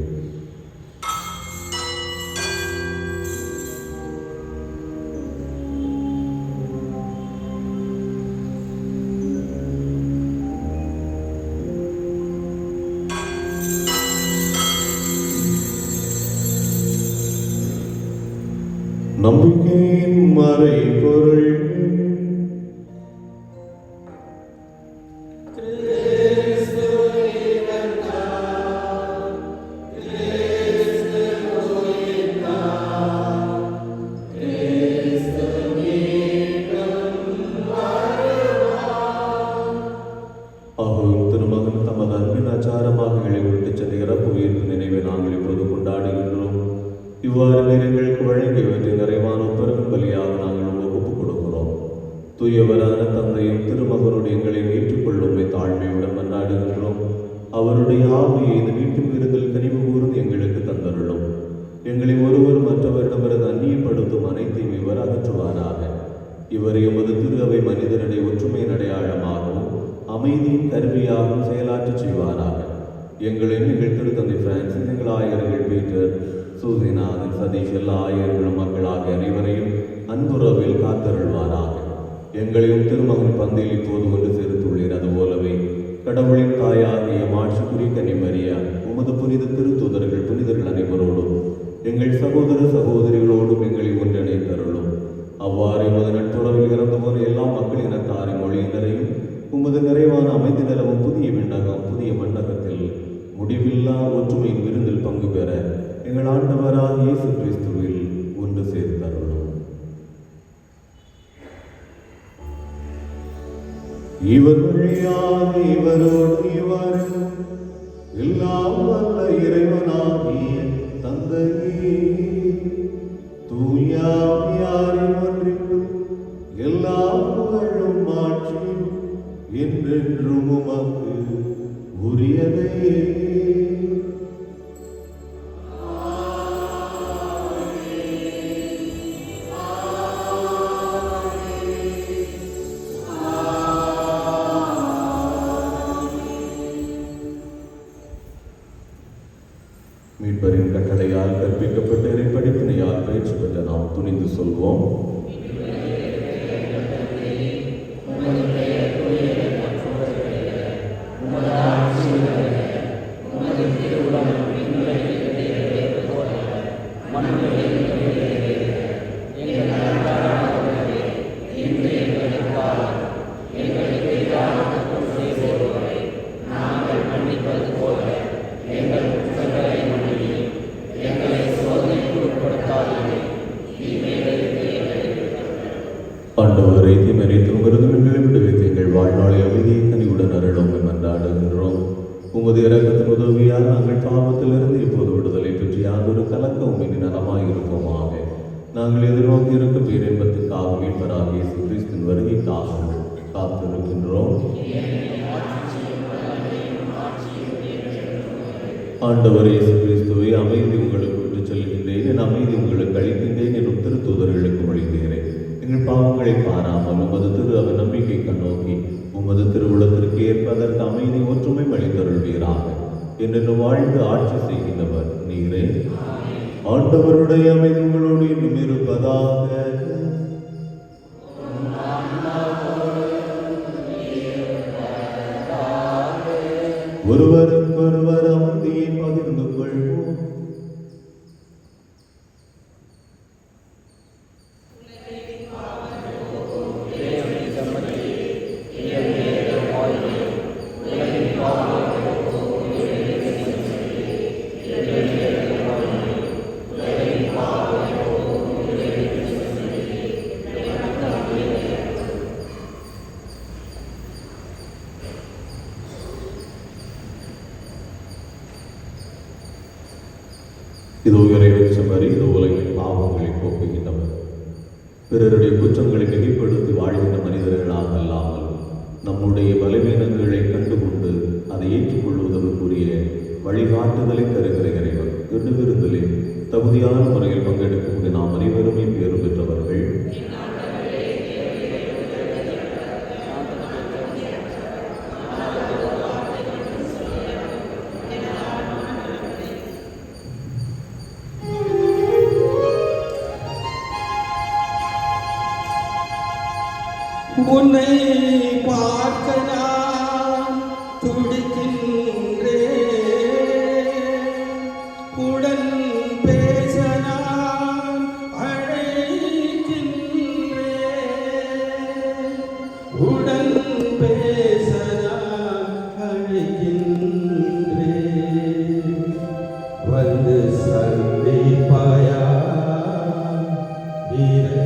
நம்பிக்கையின் மறைபொருள். அவரும் திருமகன் தமது அன்பின் ஆச்சாரமாக விட்டு சென்ற இறப்பு உயிர்ப்பு நினைவை நாங்கள் இப்போது கொண்டாடுகின்றோம். இவ்வாறு எங்களுக்கு வழங்கியவற்றை நிறைவான பெரும் பலியாக நாங்கள் ஒப்புக் கொடுக்கிறோம். தூயவரான தந்தையும் திருமகனுடைய எங்களை ஏற்றுக்கொள்ளும் தாழ்மையுடன் கொண்டாடுகின்றோம். அவருடைய ஆவியை இந்த வீட்டின் விருந்தில் கனிவு கூர்ந்து எங்களுக்கு தந்தருளும். எங்களை ஒருவர் மற்றவரிடமிருந்து அந்நியப்படுத்தும் அனைத்தையும் இவர் அகற்றுவாராக. இவர் எமது திரு அவை மனிதனுடைய ஒற்றுமையின் அடையாளமாகவும் அமைதியின் கருவியாகவும் செயலாற்றி செய்வாராக. எங்கள் திருத்தந்தை பிரான்சிஸ், எங்கள் ஆயர்கள் பீட்டர், சூசிநாதன், சதீஷ், எல்லா ஆயர்களும் மக்களாக அனைவரையும் அன்புறவில் காத்தருள்வாராக. எங்களையும் திருமகன் பந்தியில் இப்போது கொண்டு சேர்த்துள்ளீர். அதுபோலவே கடவுளின் தாயாகிய மாட்சிக்குரிய கன்னிமரியா, உமது புனித திருத்தூதர்கள், புனிதர்கள் அனைவரோடும் எங்கள் சகோதர சகோதரிகளோடும் எங்களை ஒன்றிணைத்தருளும். அவ்வாறு உமது நட்புறவில் இறந்து போன எல்லா மக்களினத்தாரின் மொழியினரையும் உமது நிறைவான அமைதி நிலவும் புதிய விண்ணகம், புதிய மண்டகத்தில் முடிவில்லா ஒற்றுமையின் விருந்தில் பங்கு பெற எங்கள் ஆண்டவராக இயேசு கிறிஸ்துவில் ஒன்று சேர்த்தருளும். இவர் வழியாக இவரோடு இவர் எல்லாம் வல்ல இறைவனாகிய தந்தையே, தூயாவியாரின் ஒன்றிப்பு எல்லா புகழும் மாற்றியும் என்றென்றும் உமக்கு உரியதே. மீட்பரின் கட்டளையால் கற்பிக்கப்பட்ட இறைப்படிப்பினையால் பயிற்சி பெற்ற நாம் துணிந்து சொல்வோம்: ஆண்டவரை தீமறித்தும் விருதுகளை விடுவித்து எங்கள் வாழ்நாளை அமைதியை கனிவுடன் அருளும் என்றாடுகின்றோம். உமது இரக்கத்தின் உதவியால் நாங்கள் பாவத்திலிருந்து இப்போது விடுதலை பெற்று யாதொரு கலக்கமும் இனி நலமாயிருப்போமாக. நாங்கள் எதிர்நோக்கி இருக்கும் பேரின்பத்துக்காக மீட்பராக இயேசு கிறிஸ்துவின் வருகைக்காக காத்திருக்கின்றோம். ஆண்டவர் இயேசு கிறிஸ்துவை அமைதி உங்களுக்கு விட்டு செல்கின்றேன், என் அமைதி உங்களுக்கு அளிக்கின்றேன் என்னும் திருத்தூதர்களுக்கு மொழிகிறேன். எங்கள் பாவங்களை பாராமல் உமது திரு அவை நம்பிக்கை கண்ணோக்கி உமது திருவுளத்திற்கு ஏற்ப அதற்கு அமைதி ஒற்றுமை அளித்தருள்வீராக. என்று வாழ்ந்து ஆட்சி செய்கின்றவர் நீரே. ஆண்டவருடைய அமைதி உங்களோடு இன்னும் இருப்பதாக. ஒருவருக்கொருவர் அமைதியை பகிர்ந்து கொள்வோம். இதோ இறைவன் செம்மறி, இது உலகின் பாவங்களை போக்குகின்றவர். பிறருடைய குற்றங்களை மிகைப்படுத்தி வாழ்கின்ற மனிதர்களாக அல்லாமல் நம்முடைய பலவீனங்களை கண்டுகொண்டு அதை ஏற்றுக்கொள்வதற்குரிய வழிகாட்டுதலை தருகிற இறைவன் இன்று விருந்திலே தகுதியான முறையில் பங்கெடுக்கக்கூடிய நாம் அனைவருமே பேறு பெற்றவர்கள்.
உன்னை பார்க்க நான் துடிக்கின்றேன், உடன் பேச நான் அழைக்கின்றேன், உடன் பேச நான் அழைக்கின்றேன். வந்து சந்திப்பாயா வீரே.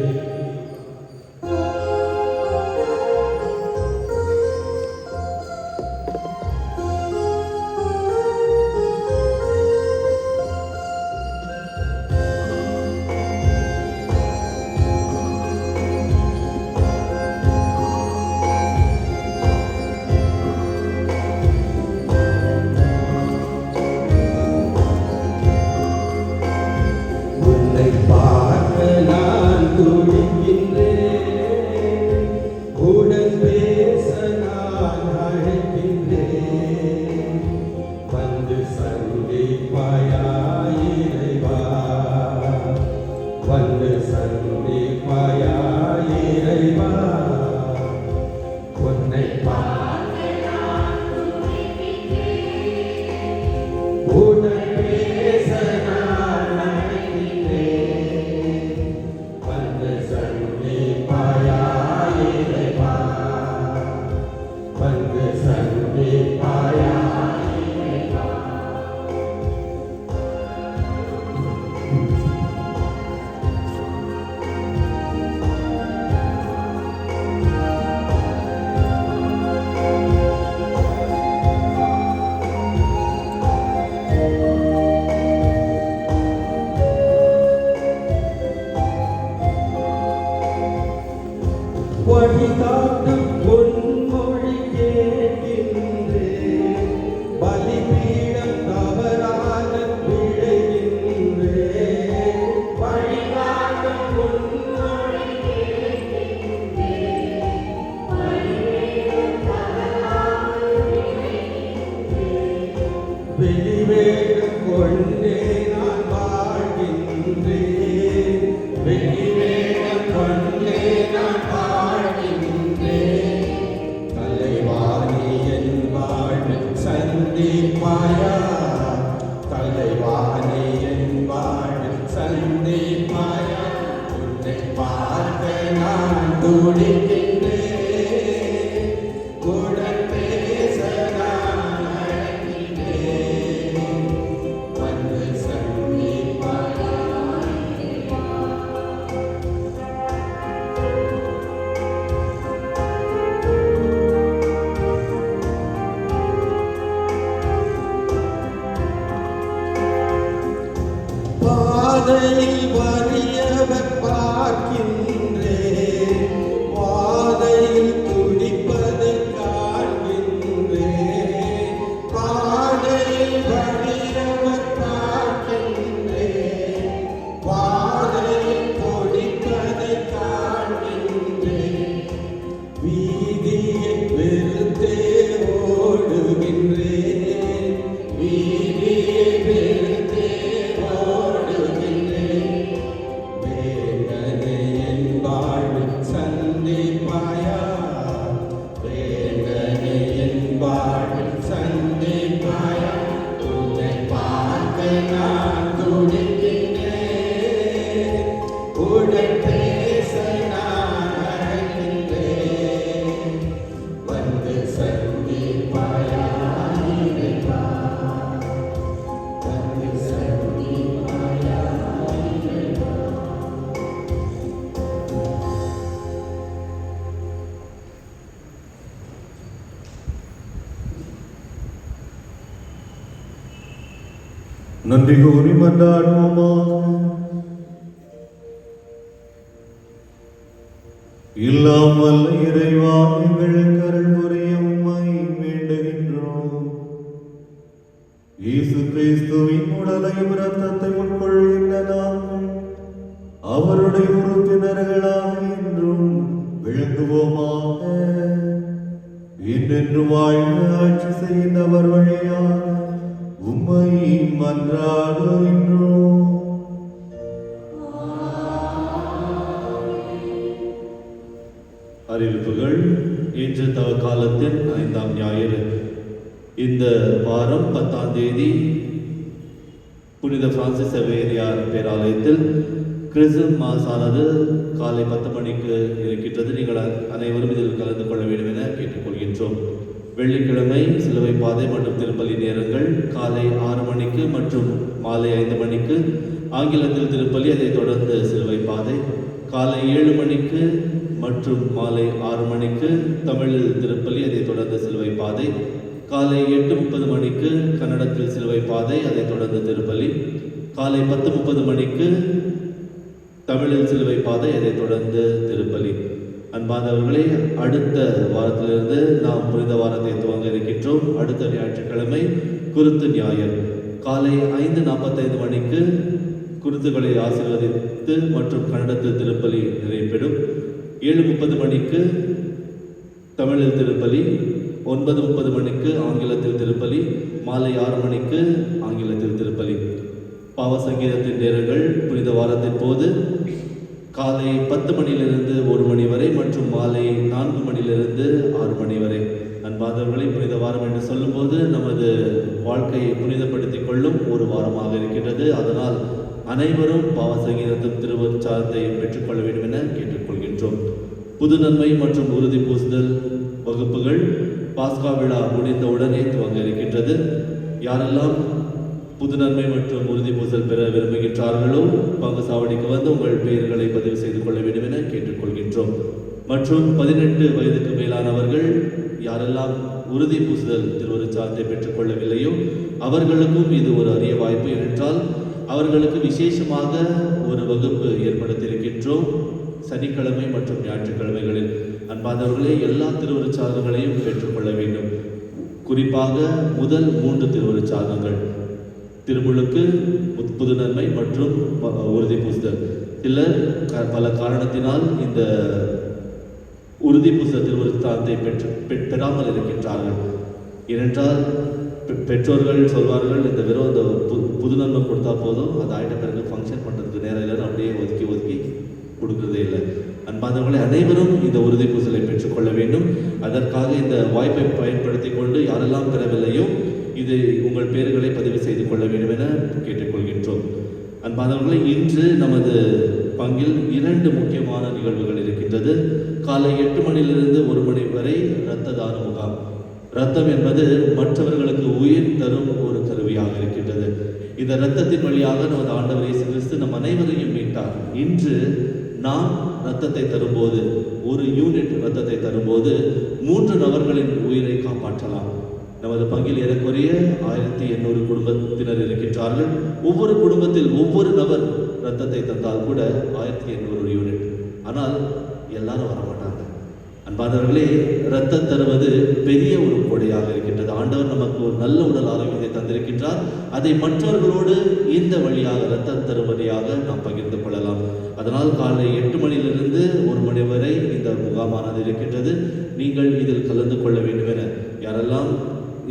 வழிகாட்டும் பொன்மொழி கேட்கின்றேன், பலிபீடம் தவறாக விழைகின்றேன். வழிகாட்டும் பொன்மொழி கேட்கின்றேன், பலிபீடம் தவறாக விழைகின்றேன். வெளிவேடம் கொண்டே நான் வாழ்கின்றேன், வெளிவேடம் கொண்டே நான் சந்திப்பாயா, தலைவாணி என் வாழ்வில் சந்திப்பாயா. உன்னை பார்க்க நான் துடிக்கின்றேன், உடன் பேச நான் அழைக்கின்றேன். வந்து சந்திப்பாயா. பாதையில் வறியவர் பார்க்கின்றேன், பாதையில் துடிப்பதை காண்கின்றேன். பாதையில் வறியவர் பார்க்கின்றேன், பாதையில் துடிப்பதை காண்கின்றேன். வீதியை வெறுத்தே ஓடுகின்றேன், வீதியை வெறுத்தே சந்திப்பாயா, வேதனை என் வாழ்வில் சந்திப்பாயா. உன்னை பார்க்க நான் துடிக்கின்றேன், உடன் பேச நான் அழைக்கின்றேன். வந்து சந்திப்பாயா இறைவா, வந்து சந்திப்பாயா இறைவா.
நன்றி கூறி மன்றாடுவோமாக. இல்லாமல் இறைவா எங்களுக்கு அருள் புரிய உம்மை வேண்டுகின்றோம். இயேசு கிறிஸ்துவின் உடலையும் இரத்தத்தை உட்கொள்கின்ற நாங்கள் அவருடைய உறுப்பினர்களாக என்றும் விளங்குவோமாக. என்றென்று வாழ்ந்து ஆட்சி செய்கின்றவர் வழியாக உம்மை மன்றாடுகின்றோம். அறிவிப்புகள். இன்று தவக்காலத்தின் 5ஆம் ஞாயிறு. இந்த வாரம் 10ஆம் தேதி புனித பிரான்சிஸ் சவேரியார் பேராலயத்தில் கிறிஸ்துமஸ் மாசானது காலை 10 மணிக்கு இருக்கின்றது. நீங்கள் அனைவரும் இதில் கலந்து கொள்ள வேண்டும் என கேட்டுக்கொள்கின்றோம். வெள்ளிக்கிழமை சிலுவை பாதை மற்றும் திருப்பலி நேரங்கள் காலை 6 மணிக்கு மற்றும் மாலை 5 மணிக்கு ஆங்கிலத்தில் திருப்பலி, அதைத் தொடர்ந்து சிலுவை பாதை. காலை 7 மணிக்கு மற்றும் மாலை 6 மணிக்கு தமிழில் திருப்பலி, அதைத் தொடர்ந்து சிலுவை பாதை. காலை 8:30 மணிக்கு கன்னடத்தில் சிலுவை பாதை, அதைத் தொடர்ந்து திருப்பலி. காலை 10:30 மணிக்கு தமிழில் சிலுவை பாதை, அதைத் தொடர்ந்து திருப்பலி. அன்பானவர்களே, அடுத்த வாரத்திலிருந்து நாம் புனித வாரத்தை துவங்க இருக்கின்றோம். அடுத்த ஞாயிற்றுக்கிழமை குருத்து ஞாயிறு. காலை 5:45 மணிக்கு குருத்துகளை ஆசீர்வதித்து மற்றும் கன்னடத்தில் திருப்பலி நிறைவேறும். 7:30 மணிக்கு தமிழில் திருப்பலி, 9:30 மணிக்கு ஆங்கிலத்தில் திருப்பலி, மாலை 6 மணிக்கு ஆங்கிலத்தில் திருப்பலி. பாவ சங்கீதத்தின் நேரங்கள் புனித வாரத்தின் போது காலை 10 மணியிலிருந்து 1 மணி வரை மற்றும் மாலை 4 மணியிலிருந்து 6 மணி வரை. அன்பாதவர்களை, புனித வாரம் என்று சொல்லும்போது நமது வாழ்க்கையை புனிதப்படுத்திக் கொள்ளும் ஒரு வாரமாக இருக்கின்றது. அதனால் அனைவரும் பாவ சங்கீதத்தும் திருவருட்சாதத்தையும் பெற்றுக்கொள்ள வேண்டும் என கேட்டுக்கொள்கின்றோம். புது நன்மை மற்றும் உறுதி பூசுதல் வகுப்புகள் பாஸ்கா விழா முடிந்த உடனே துவங்க இருக்கின்றது. யாரெல்லாம் புது நன்மை மற்றும் உறுதி பூசல் பெற விரும்புகின்றார்களோ பங்கு சாவடிக்கு வந்து உங்கள் பெயர்களை பதிவு செய்து கொள்ள வேண்டும் என கேட்டுக்கொள்கின்றோம். மற்றும் 18 வயதுக்கு மேலானவர்கள் யாரெல்லாம் உறுதி பூசுதல் திருவருட்சாதத்தை பெற்றுக்கொள்ளவில்லையோ அவர்களுக்கும் இது ஒரு அரிய வாய்ப்பு. ஏனென்றால் அவர்களுக்கு விசேஷமாக ஒரு வகுப்பு ஏற்படுத்தியிருக்கின்றோம் சனிக்கிழமை மற்றும் ஞாயிற்றுக்கிழமைகளில். அன்பாதவர்களே, எல்லா திருவருட்சாதங்களையும் பெற்றுக்கொள்ள வேண்டும். குறிப்பாக முதல் 3 திருவருட்சாதங்கள் திருமுழுக்கு, புது நன்மை மற்றும் உறுதி பூசுதல். சிலர் பல காரணத்தினால் இந்த உறுதி பூசுதல் திருவருட்சாதத்தை பெறாமல் இருக்கின்றார்கள். ஏனென்றால் பெற்றோர்கள் சொல்வார்கள், இந்த வெறும் அந்த புது நன்மை கொடுத்தா போதும், அது ஆயிட்ட பிறகு ஃபங்க்ஷன் பண்ணுறதுக்கு நேரம் இல்லைன்னு அப்படியே ஒதுக்கி கொடுக்குறதே இல்லை. அன்பானவர்களை, அனைவரும் இந்த உறுதி பூசலை பெற்றுக்கொள்ள வேண்டும். அதற்காக இந்த வாய்ப்பை பயன்படுத்தி கொண்டு யாரெல்லாம் பெறவில்லையோ இது உங்கள் பெயர்களை பதிவு செய்து கொள்ள வேண்டும் என கேட்டுக்கொள்கின்றோம். அன்பானவர்களை, இன்று நமது பங்கில் 2 முக்கியமான நிகழ்வுகள் இருக்கின்றது. காலை 8 மணியிலிருந்து 1 மணி வரை இரத்த தான முகாம். இரத்தம் என்பது மற்றவர்களுக்கு உயிர் தரும் ஒரு கருவியாக இருக்கின்றது. இந்த இரத்தத்தின் வழியாக நமது ஆண்டவர் இயேசு கிறிஸ்து நம் அனைவரையும் மீட்டார். இன்று நாம் இரத்தத்தை தரும்போது, ஒரு யூனிட் இரத்தத்தை தரும்போது 3 நபர்களின் உயிரை காப்பாற்றலாம். நமது பங்கில் ஏறக்குறைய 1800 குடும்பத்தினர் இருக்கின்றார்கள். ஒவ்வொரு குடும்பத்தில் ஒவ்வொரு நபர் இரத்தத்தை தந்தால் கூட 1800 யூனிட். ஆனால் எல்லாரும் வரமாட்டாங்க. அன்பானவர்களே, இரத்தம் தருவது பெரிய ஒரு கொடையாக இருக்கின்றது. ஆண்டவர் நமக்கு ஒரு நல்ல உடல் ஆரோக்கியத்தை தந்திருக்கின்றார். அதை மற்றவர்களோடு இந்த வழியாக இரத்தம் தரும் வழியாக நாம் பகிர்ந்து கொள்ளலாம். அதனால் காலை 8 மணியிலிருந்து 1 மணி வரை இந்த முகாமானது இருக்கின்றது. நீங்கள் இதில் கலந்து கொள்ள வேண்டும் என யாரெல்லாம்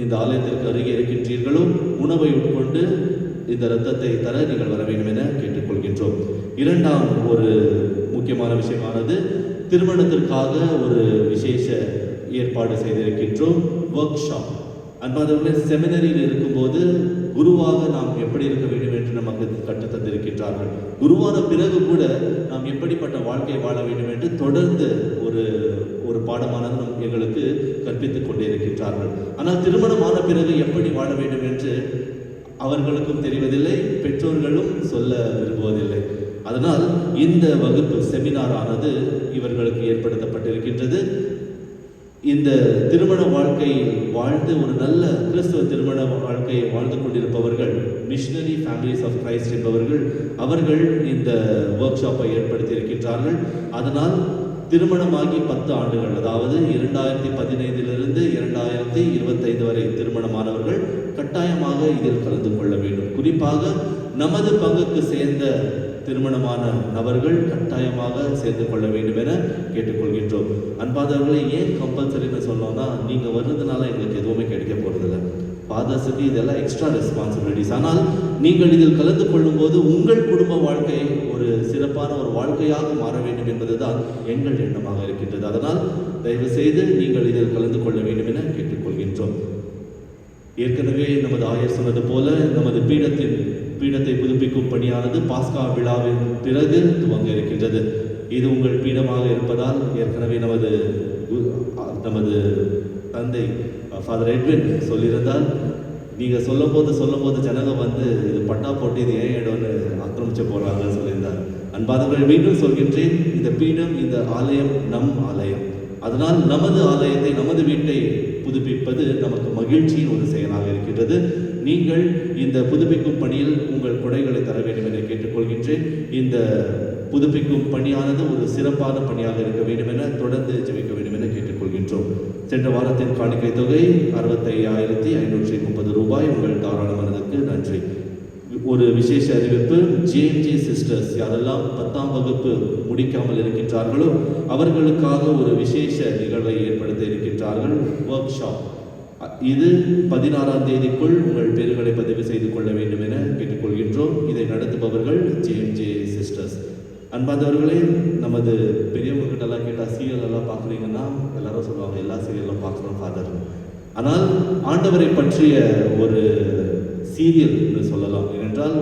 இந்த ஆலயத்திற்கு அருகே இருக்கின்றீர்களோ உணவை உட்கொண்டு இந்த இரத்தத்தை தர நீங்கள் வர வேண்டும் என கேட்டுக்கொள்கின்றோம். 2ஆம் ஒரு முக்கியமான விஷயமானது, திருமணத்திற்காக ஒரு விசேஷ ஏற்பாடு செய்திருக்கின்றோம், ஒர்க் ஷாப். அன்பானவர்களே, செமினரியில் இருக்கும்போது குருவாக நாம் எப்படி இருக்க வேண்டும் என்று நமக்கு கற்றுத்தந்திருக்கின்றார்கள். குருவான பிறகு கூட நாம் எப்படிப்பட்ட வாழ்க்கை வாழ வேண்டும் என்று தொடர்ந்து ஒரு பாடமானது எங்களுக்கு கற்பித்துக் கொண்டே இருக்கின்றார்கள். ஆனால் திருமணமான பிறகு எப்படி வாழ வேண்டும் என்று அவர்களுக்கும் தெரிவதில்லை, பெற்றோர்களும் சொல்ல விரும்புவதில்லை. அதனால் இந்த வகுப்பு செமினார் ஆனது இவர்களுக்கு ஏற்படுத்தப்பட்டிருக்கின்றது. இந்த திருமண வாழ்க்கையில் வாழ்ந்து ஒரு நல்ல கிறிஸ்துவ திருமண வாழ்க்கையை வாழ்ந்து கொண்டிருப்பவர்கள், மிஷனரி ஃபேமிலிஸ் ஆஃப் கிரைஸ்ட் என்பவர்கள், அவர்கள் இந்த ஒர்க் ஷாப்பை ஏற்படுத்தி இருக்கின்றார்கள். அதனால்
திருமணமாகி 10 ஆண்டுகள், அதாவது 2015 2025 வரை திருமணமானவர்கள் கட்டாயமாக இதில் கலந்து கொள்ள வேண்டும். குறிப்பாக நமது பங்குக்கு சேர்ந்த திருமணமான நபர்கள் கட்டாயமாக சேர்ந்து கொள்ள வேண்டும் என கேட்டுக்கொள்கின்றோம். அன்பாதவர்களை ஏன் கம்பல்சரின்னு சொல்லணும்னா, நீங்கள் வர்றதுனால எங்களுக்கு எதுவுமே கிடைக்க போகிறதில்ல. ஃபாதர்ஸுக்கு இதெல்லாம் எக்ஸ்ட்ரா ரெஸ்பான்சிபிலிட்டிஸ். ஆனால் நீங்கள் இதில் கலந்து கொள்ளும்போது உங்கள் குடும்ப வாழ்க்கை ஒரு சிறப்பான ஒரு வாழ்க்கையாக மாற வேண்டும் என்பதுதான் எங்கள் எண்ணமாக இருக்கின்றது. அதனால் தயவு செய்து நீங்கள் இதில் கலந்து கொள்ள வேண்டும் என கேட்டுக்கொள்கின்றோம். ஏற்கனவே நமது ஆயர் சொன்னது போல நமது பீடத்தை புதுப்பிக்கும் பணியானது பாஸ்கா விழாவின் பிறகு துவங்க இருக்கின்றது. இது உங்கள் பீடமாக இருப்பதால் ஏற்கனவே நமது தந்தை ஃபாதர் எட்வின் சொல்லியிருந்தால், நீங்கள் சொல்லும் போது ஜனங்க வந்து இது பட்டா போட்டு இது ஏன் இடம்னு ஆக்கிரமிச்சு போகிறாங்கன்னு சொல்லியிருந்தார். அன்பாதவர்கள், மீண்டும் சொல்கின்றேன், இந்த பீடம், இந்த ஆலயம் நம் ஆலயம். அதனால் நமது ஆலயத்தை, நமது வீட்டை புதுப்பிப்பது நமக்கு மகிழ்ச்சியின் ஒரு செயலாக இருக்கின்றது. நீங்கள் இந்த புதுப்பிக்கும் பணியில் உங்கள் கொடைகளை தர வேண்டும் என கேட்டுக்கொள்கின்றேன். இந்த புதுப்பிக்கும் பணியானது ஒரு சிறப்பான பணியாக இருக்க வேண்டும் என தொடர்ந்து ஜெபிக்க வேண்டும் என கேட்டுக்கொள்கின்றோம். சென்ற வாரத்தின் காணிக்கை தொகை 65,530 ரூபாய். உங்கள் தாராள மனதுக்கு நன்றி. ஒரு விசேஷ அறிவிப்பு, ஜேஎம்ஜே சிஸ்டர்ஸ் யாரெல்லாம் 10ஆம் வகுப்பு முடிக்காமல் இருக்கின்றார்களோ அவர்களுக்காக ஒரு விசேஷ நிகழ்வை ஏற்படுத்த இருக்கின்றார்கள், ஒர்க் ஷாப். இது 16ஆம் தேதிக்குள் உங்கள் பேர்களை பதிவு செய்து கொள்ள வேண்டும் என கேட்டுக்கொள்கின்றோம். இதை நடத்துபவர்கள் ஜேஎம்ஜே சிஸ்டர்ஸ். அன்பாதவர்களே, நமது பெரியவங்ககிட்டலாம் கேட்டால் சீரியல் எல்லாம் பார்க்குறீங்கன்னா எல்லாரும் சொல்லுவாங்க, எல்லா சீரியலும் பார்க்குறோம் ஃபாதர். ஆனால் ஆண்டவரை பற்றிய ஒரு சீரியல் என்று சொல்லலாம். ஏனென்றால்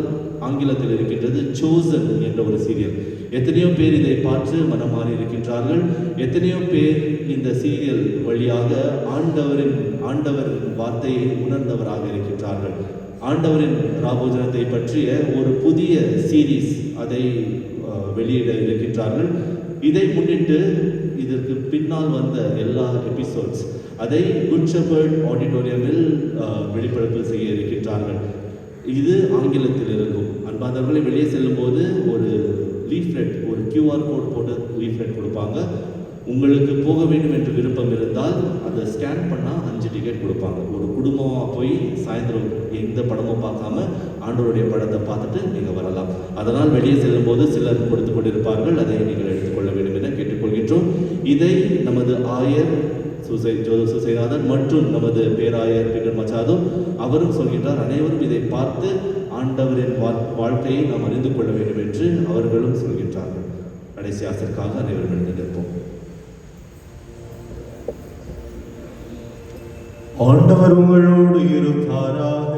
ஆங்கிலத்தில் இருக்கின்றது சோசன் என்ற ஒரு சீரியல். எத்தனையோ பேர் இதை பார்த்து மனம் மாறி இருக்கின்றார்கள். எத்தனையோ பேர் இந்த சீரியல் வழியாக ஆண்டவர் வார்த்தையை உணர்ந்தவராக இருக்கின்றார்கள். ஆண்டவரின் ராபோஜனத்தை பற்றிய ஒரு புதிய சீரீஸ் அதை வெளியிட இருக்கின்றார்கள். இதை முன்னிட்டு இதற்கு பின்னால் வந்த எல்லா எபிசோட்ஸ் அதை குட் ஷெப்பர்ட் ஆடிட்டோரியமில் வெளிப்படுத்த செய்ய இருக்கின்றார்கள். இது ஆங்கிலத்தில் இருக்கும். அன்பாதவர்களை, வெளியே செல்லும் போது ஒரு லீஃப்லெட், ஒரு QR கோட் போட்டு லீஃப்லெட் கொடுப்பாங்க. உங்களுக்கு போக வேண்டும் என்று விருப்பம் இருந்தால் அதை ஸ்கேன் பண்ணால் 5 டிக்கெட் கொடுப்பாங்க. ஒரு குடும்பமாக போய் சாயந்தரம் எந்த படமும் பார்க்காம ஆண்டவருடைய படத்தை பார்த்துட்டு நீங்கள் வரலாம். அதனால் வெளியே செல்லும் போது சிலர் கொடுத்து கொண்டிருப்பார்கள், அதை நீங்கள் எடுத்துக்கொள்ள வேண்டும் என கேட்டுக்கொள்கின்றோம். இதை நமது ஆயர் ஜோசப் சுசைநாதன் மற்றும் நமது பேராயர் பீட்டர் மச்சாதோ அவரும் சொல்கின்றார், அனைவரும் இதை பார்த்து ஆண்டவரின் வாழ்க்கையை நாம் அறிந்து கொள்ள வேண்டும் என்று அவர்களும் சொல்கின்றார்கள். கடைசி ஆசிற்காக அனைவரும் எழுந்து நிற்போம்.
ஆண்டவர் உங்களோடு இருப்பாராக.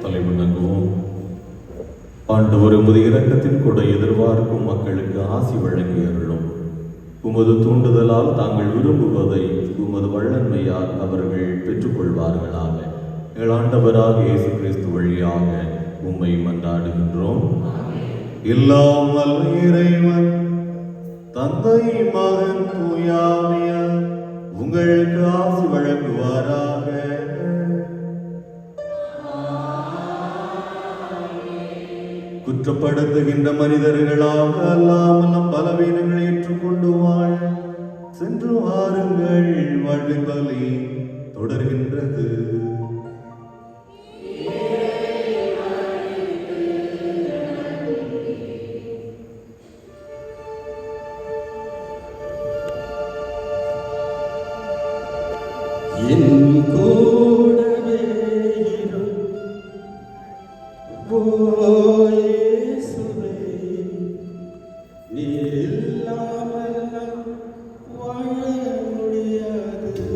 தலைவணங்குவோம். ஆண்டவர் உமது இரக்கத்தின் கொடை எதிர்பார்க்கும் மக்களுக்கு ஆசி வழங்கி அருளும். உமது தூண்டுதலால் தாங்கள் விரும்புவதை உமது வல்லன்மையால் அவர்கள் பெற்றுக்கொள்வார்களாக. எங்கள் ஆண்டவராக இயேசு கிறிஸ்து வழியாக உம்மை மன்றாடுகின்றோம். எல்லாம் வல்ல இறைவன் தந்தை, மகன், தூய ஆவியார் உங்களுக்கு ஆசி வழங்குவாராக. குற்றப்படுத்துகின்ற மனிதர்களாக அல்லாமல் நம் பலவீனங்களை ஏற்றுக்கொண்டு வாழ சென்று வாருங்கள். வாழ்வின் பலி தொடர்கின்றது.
என் கூடவே இரு, ஓ இயேசுவே, நீ இல்லாமல் நான் வாழ முடியாது.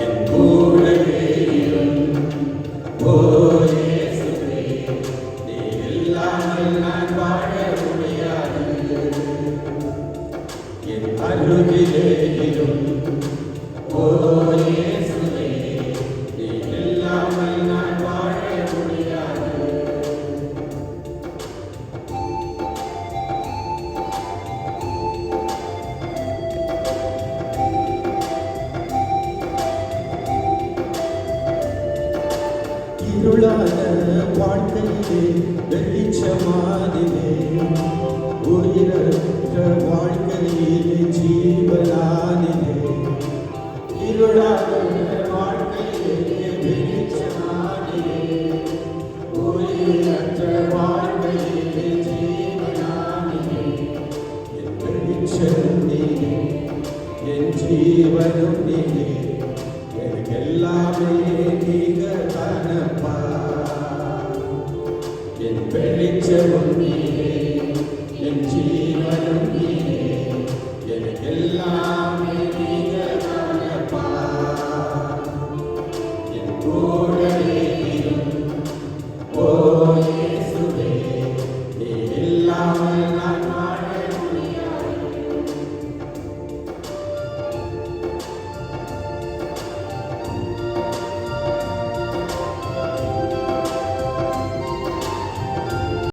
என் கூடவே இரு, ஓ இயேசுவே, நீ இல்லாமல் நான் வாழ முடியாது. என் அருகிலே இரு, ஓ இயேசுவே, நீ இல்லாமல் நான் வாழ முடியாது. வாழ்க்கையிலே வெளிச்சமானிலே உயிரற்ற வாழ்க்கையிலே ஜீவனானிலே இருளாக வாழ்க்கையிலே வெளிச்சமானிலே உயிரற்ற வாழ்க்கையிலே ஜீவனானிலே என் வெளிச்சம் நீயே என் ஜீவனும் நீயே எனக்கு எல்லாமே நீங்க தானப்பா என் வெளிச்சம் நீ